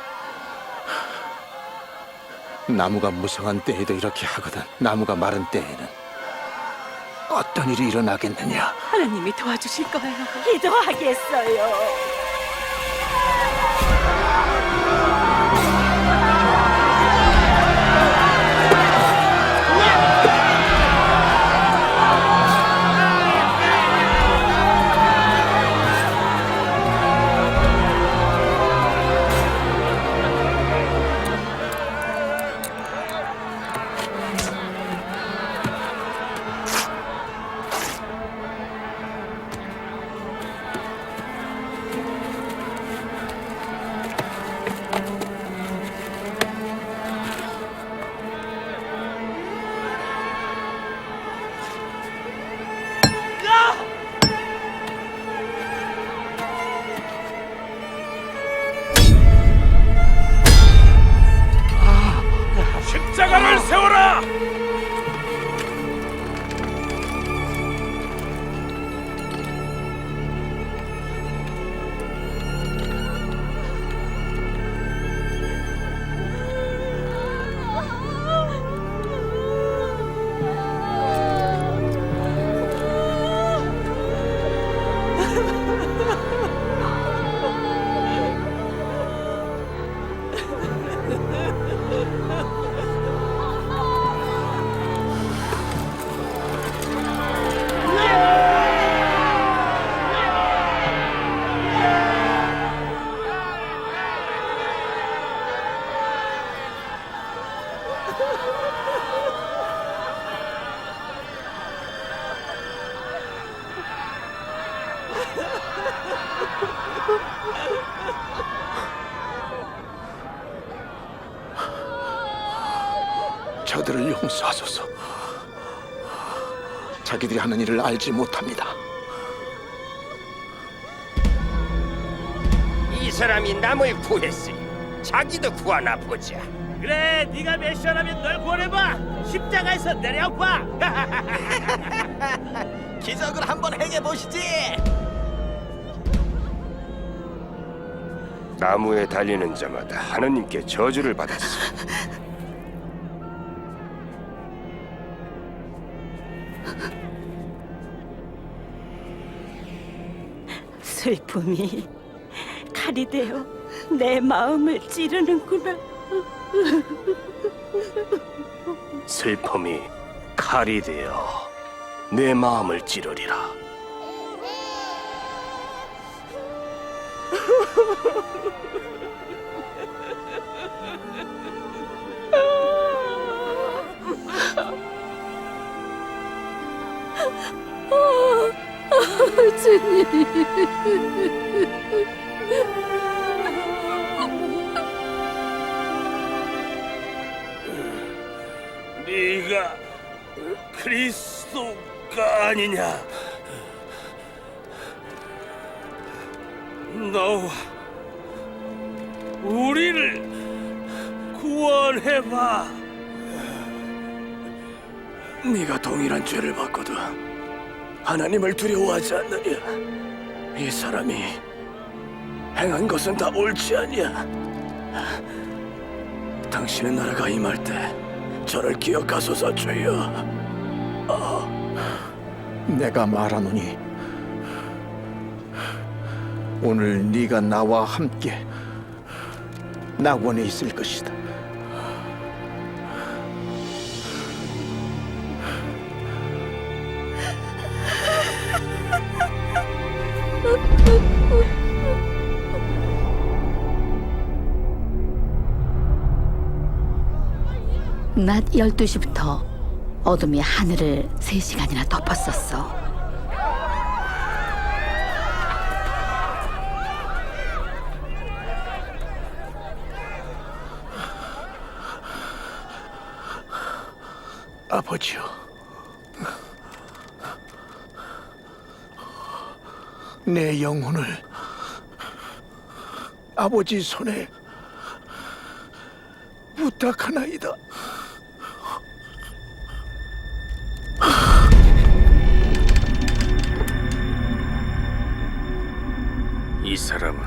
나무가 무성한 때에도 이렇게 하거든 나무가 마른 때에는 어떤 일이 일어나겠느냐. 하나님이 도와주실 거예요. 기도하겠어요. 십자가를 세워라! 저들을 용서하소서. 자기들이 하는 일을 알지 못합니다. 이 사람이 남을 구했으니 자기도 구하나 보자. 그래, 네가 메시아라면 널 구원해봐. 십자가에서 내려봐. 기적을 한번 행해 보시지. 나무에 달리는 자마다 하느님께 저주를 받았어. 슬픔이 칼이 되어 내 마음을 찌르는구나. 슬픔이 칼이 되어 내 마음을 찌르리라. 네가 그리스도가 아니냐? 너와 우리를 구원해봐. 네가 동일한 죄를 받고도 하나님을 두려워하지 않느냐? 이 사람이 행한 것은 다 옳지 아니야. 당신의 나라가 임할 때 저를 기억하소서 주여. 내가 말하노니 오늘 네가 나와 함께 낙원에 있을 것이다. 낮 12시부터 어둠이 하늘을 3시간이나 덮었었어. 아버지요, 내 영혼을 아버지 손에 부탁하나이다. 이 사람은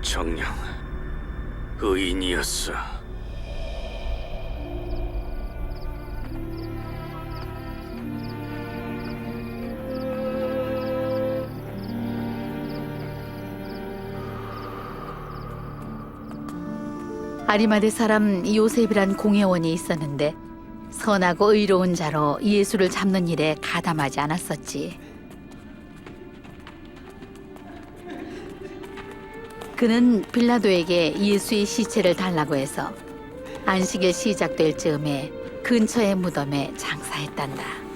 정녕 의인이었어. 아리마대 사람 요셉이란 공회원이 있었는데 선하고 의로운 자로 예수를 잡는 일에 가담하지 않았었지. 그는 빌라도에게 예수의 시체를 달라고 해서 안식일 시작될 즈음에 근처의 무덤에 장사했단다.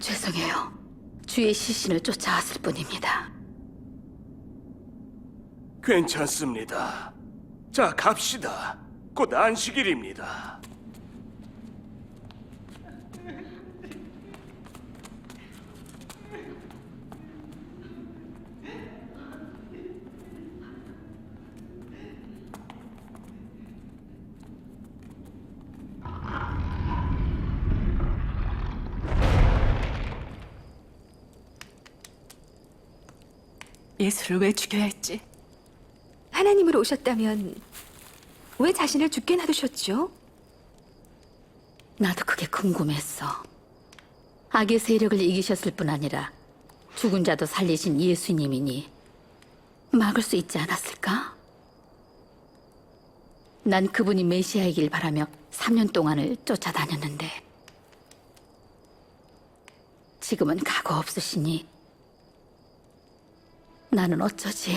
죄송해요. 주의 시신을 쫓아왔을 뿐입니다. 괜찮습니다. 자, 갑시다. 곧 안식일입니다. 예수를 왜 죽여야 했지? 하나님으로 오셨다면 왜 자신을 죽게 놔두셨죠? 나도 그게 궁금했어. 악의 세력을 이기셨을 뿐 아니라 죽은 자도 살리신 예수님이니 막을 수 있지 않았을까? 난 그분이 메시아이길 바라며 3년 동안을 쫓아다녔는데 지금은 각오 없으시니 나는 어쩌지?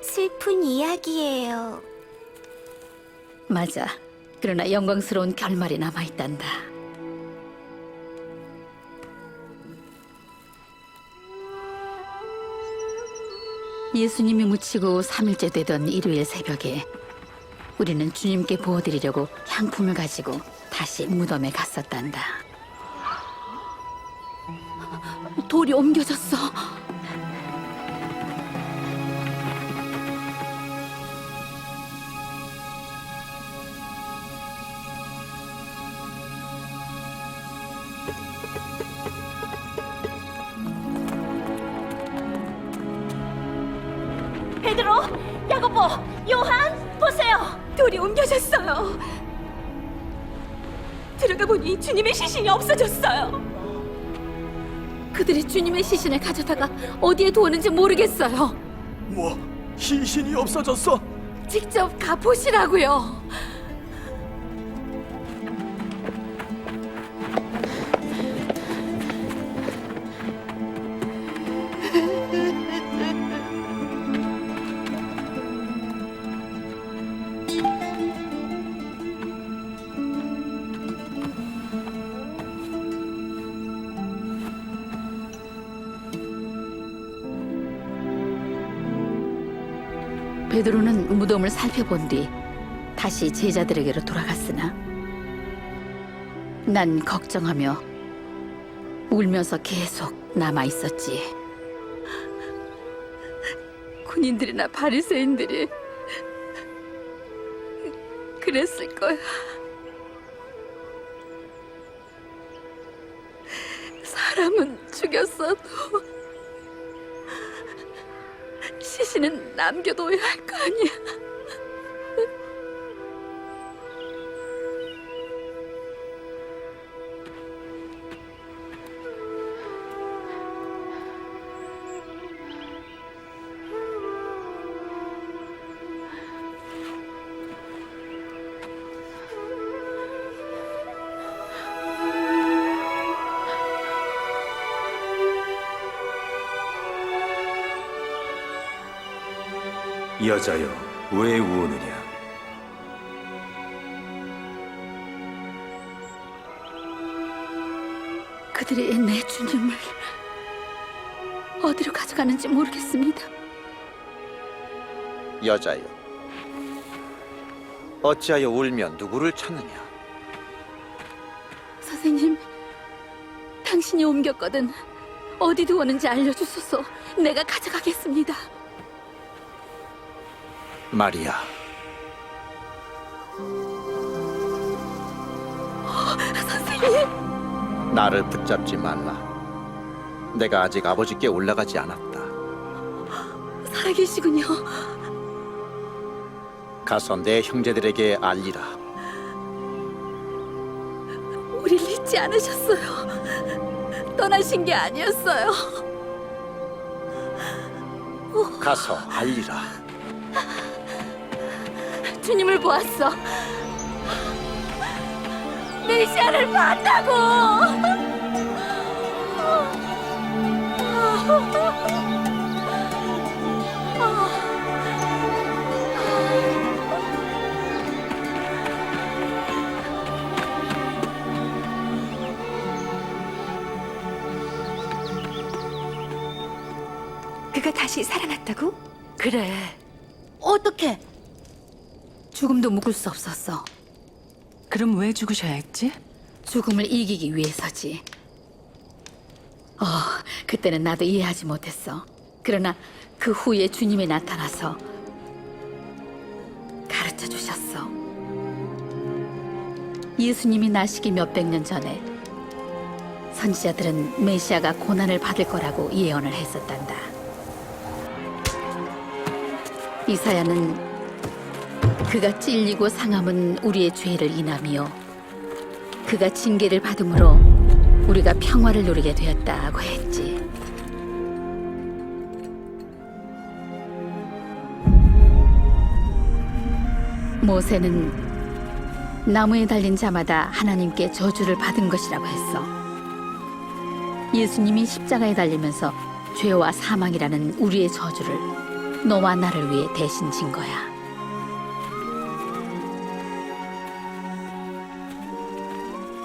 슬픈 이야기예요. 맞아. 그러나 영광스러운 결말이 남아있단다. 예수님이 묻히고 3일째 되던 일요일 새벽에 우리는 주님께 부어드리려고 향품을 가지고 다시 무덤에 갔었단다. 돌이 옮겨졌어. 베드로, 야고보, 요한, 보세요. 돌이 옮겨졌어요. 들어가 보니 주님의 시신이 없어졌어요. 그들이 주님의 시신을 가져다가 어디에 두었는지 모르겠어요. 뭐? 시신이 없어졌어? 직접 가보시라고요. 베드로는 무덤을 살펴본 뒤 다시 제자들에게로 돌아갔으나 난 걱정하며 울면서 계속 남아 있었지. 군인들이나 바리새인들이 그랬을 거야. 사람은 죽였어도 시신은 남겨둬야 할 거 아니야. 여자여, 왜 우느냐? 그들이 내 주님을 어디로 가져가는지 모르겠습니다. 여자여, 어찌하여 울며 누구를 찾느냐? 선생님, 당신이 옮겼거든. 어디 두었는지 알려주소서. 내가 가져가겠습니다. 마리아. 선생님! 나를 붙잡지 말라. 내가 아직 아버지께 올라가지 않았다. 살아계시군요. 가서 내 형제들에게 알리라. 우릴 잊지 않으셨어요. 떠나신 게 아니었어요. 가서 알리라. 주님을 보았어. 메시아를 봤다고. 그가 다시 살아났다고? 그래. 어떻게? 죽음도 묵을 수 없었어. 그럼 왜 죽으셔야 했지? 죽음을 이기기 위해서지. 그때는 나도 이해하지 못했어. 그러나 그 후에 주님이 나타나서 가르쳐 주셨어. 예수님이 나시기 몇백 년 전에 선지자들은 메시아가 고난을 받을 거라고 예언을 했었단다. 이사야는 그가 찔리고 상함은 우리의 죄를 인하며 그가 징계를 받음으로 우리가 평화를 누리게 되었다고 했지. 모세는 나무에 달린 자마다 하나님께 저주를 받은 것이라고 했어. 예수님이 십자가에 달리면서 죄와 사망이라는 우리의 저주를 너와 나를 위해 대신 진 거야.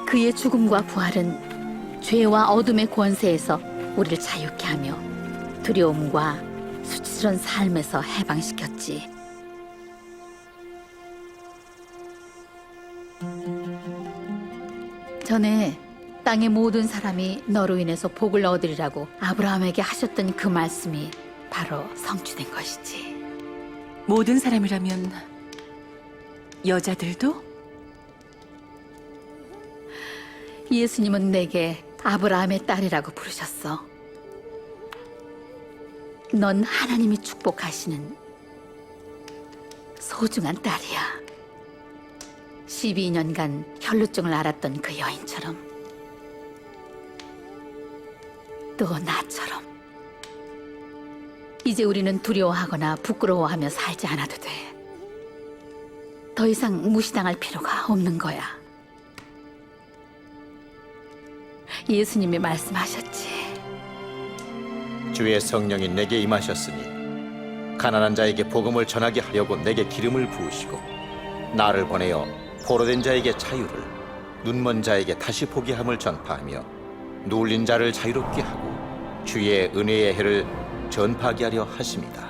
그의 죽음과 부활은 죄와 어둠의 권세에서 우리를 자유케 하며 두려움과 수치스러운 삶에서 해방시켰지. 전에 땅의 모든 사람이 너로 인해서 복을 얻으리라고 아브라함에게 하셨던 그 말씀이 바로 성취된 것이지. 모든 사람이라면 여자들도? 예수님은 내게 아브라함의 딸이라고 부르셨어. 넌 하나님이 축복하시는 소중한 딸이야. 12년간 혈루증을 앓았던 그 여인처럼, 또 나처럼. 이제 우리는 두려워하거나 부끄러워하며 살지 않아도 돼. 더 이상 무시당할 필요가 없는 거야. 예수님이 말씀하셨지. 주의 성령이 내게 임하셨으니 가난한 자에게 복음을 전하게 하려고 내게 기름을 부으시고 나를 보내어 포로된 자에게 자유를, 눈먼 자에게 다시 보게 함을 전파하며 누울린 자를 자유롭게 하고 주의 은혜의 해를 전파하게 하려 하십니다.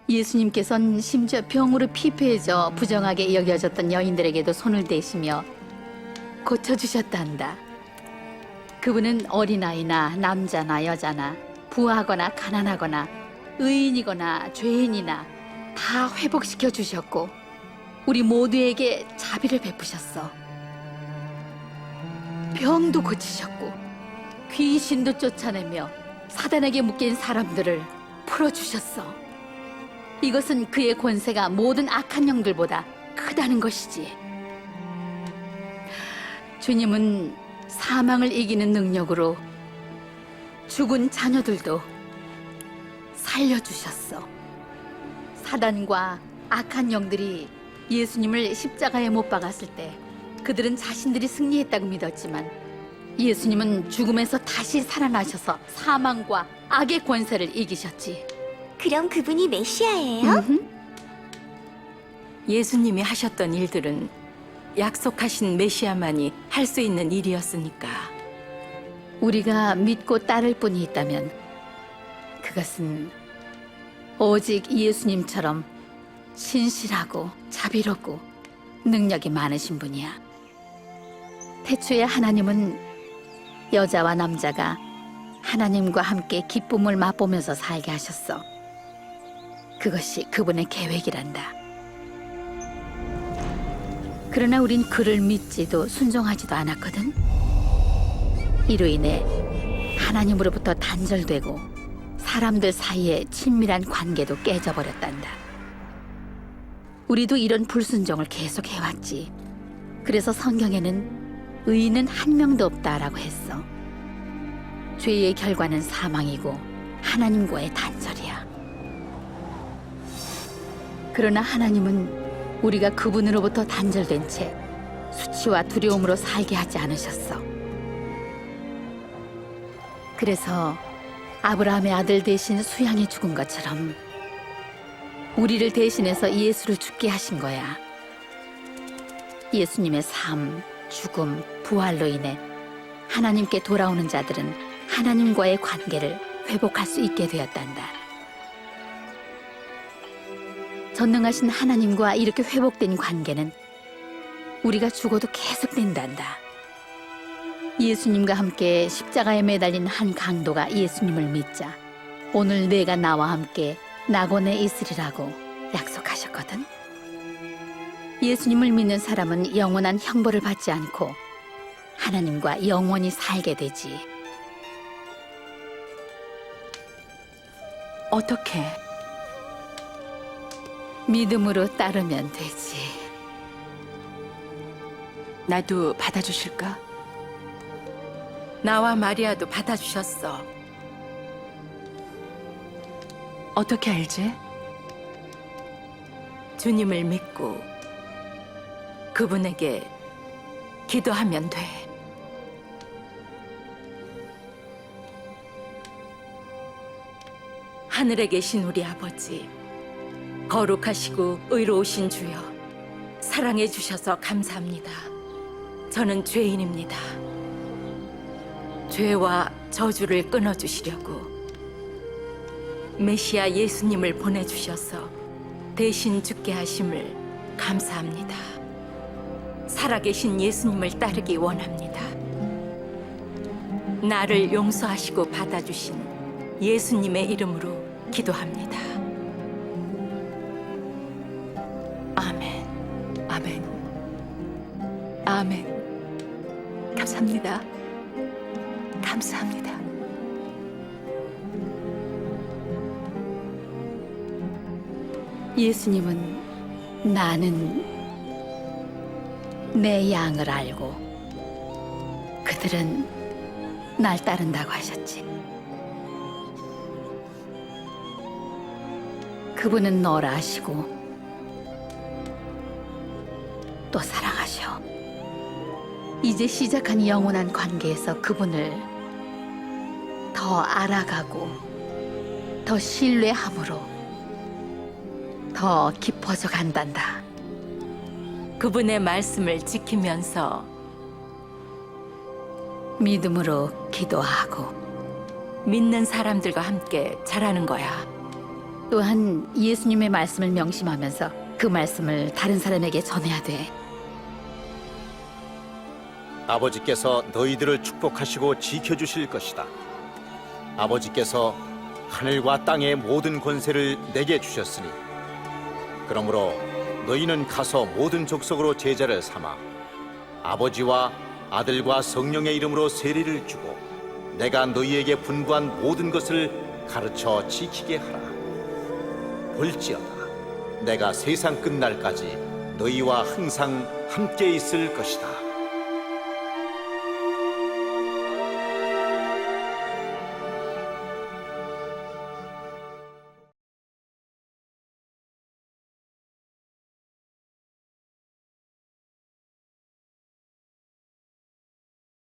예수님께서는 심지어 병으로 피폐해져 부정하게 여겨졌던 여인들에게도 손을 대시며 고쳐주셨단다. 그분은 어린아이나 남자나 여자나 부하거나 가난하거나 의인이거나 죄인이나 다 회복시켜 주셨고 우리 모두에게 자비를 베푸셨어. 병도 고치셨고 귀신도 쫓아내며 사단에게 묶인 사람들을 풀어주셨어. 이것은 그의 권세가 모든 악한 영들보다 크다는 것이지. 주님은 사망을 이기는 능력으로 죽은 자녀들도 살려주셨어. 사단과 악한 영들이 예수님을 십자가에 못 박았을 때 그들은 자신들이 승리했다고 믿었지만 예수님은 죽음에서 다시 살아나셔서 사망과 악의 권세를 이기셨지. 그럼 그분이 메시아예요? 예수님이 하셨던 일들은 약속하신 메시아만이 할 수 있는 일이었으니까. 우리가 믿고 따를 뿐이 있다면 그것은 오직 예수님처럼 신실하고 자비롭고 능력이 많으신 분이야. 태초에 하나님은 여자와 남자가 하나님과 함께 기쁨을 맛보면서 살게 하셨어. 그것이 그분의 계획이란다. 그러나 우린 그를 믿지도 순종하지도 않았거든. 이로 인해 하나님으로부터 단절되고 사람들 사이에 친밀한 관계도 깨져버렸단다. 우리도 이런 불순종을 계속 해왔지. 그래서 성경에는 의인은 한 명도 없다라고 했어. 죄의 결과는 사망이고 하나님과의 단절이야. 그러나 하나님은 우리가 그분으로부터 단절된 채 수치와 두려움으로 살게 하지 않으셨어. 그래서 아브라함의 아들 대신 수양이 죽은 것처럼 우리를 대신해서 예수를 죽게 하신 거야. 예수님의 삶, 죽음, 부활로 인해 하나님께 돌아오는 자들은 하나님과의 관계를 회복할 수 있게 되었단다. 전능하신 하나님과 이렇게 회복된 관계는 우리가 죽어도 계속된단다. 예수님과 함께 십자가에 매달린 한 강도가 예수님을 믿자 오늘 내가 나와 함께 낙원에 있으리라고 약속하셨거든. 예수님을 믿는 사람은 영원한 형벌을 받지 않고 하나님과 영원히 살게 되지. 어떻게? 믿음으로 따르면 되지. 나도 받아주실까? 나와 마리아도 받아주셨어. 어떻게 알지? 주님을 믿고 그분에게 기도하면 돼. 하늘에 계신 우리 아버지, 거룩하시고 의로우신 주여, 사랑해 주셔서 감사합니다. 저는 죄인입니다. 죄와 저주를 끊어주시려고 메시아 예수님을 보내주셔서 대신 죽게 하심을 감사합니다. 살아계신 예수님을 따르기 원합니다. 나를 용서하시고 받아주신 예수님의 이름으로 기도합니다. 아멘. 아멘. 아멘. 감사합니다. 감사합니다. 예수님은 나는 내 양을 알고 그들은 날 따른다고 하셨지. 그분은 너라 하시고 또 사랑하셔. 이제 시작한 영원한 관계에서 그분을 더 알아가고 더 신뢰함으로 더 깊어져 간단다. 그분의 말씀을 지키면서 믿음으로 기도하고 믿는 사람들과 함께 자라는 거야. 또한 예수님의 말씀을 명심하면서 그 말씀을 다른 사람에게 전해야 돼. 아버지께서 너희들을 축복하시고 지켜주실 것이다. 아버지께서 하늘과 땅의 모든 권세를 내게 주셨으니 그러므로 너희는 가서 모든 족속으로 제자를 삼아 아버지와 아들과 성령의 이름으로 세례를 주고 내가 너희에게 분부한 모든 것을 가르쳐 지키게 하라. 볼지어다 내가 세상 끝날까지 너희와 항상 함께 있을 것이다.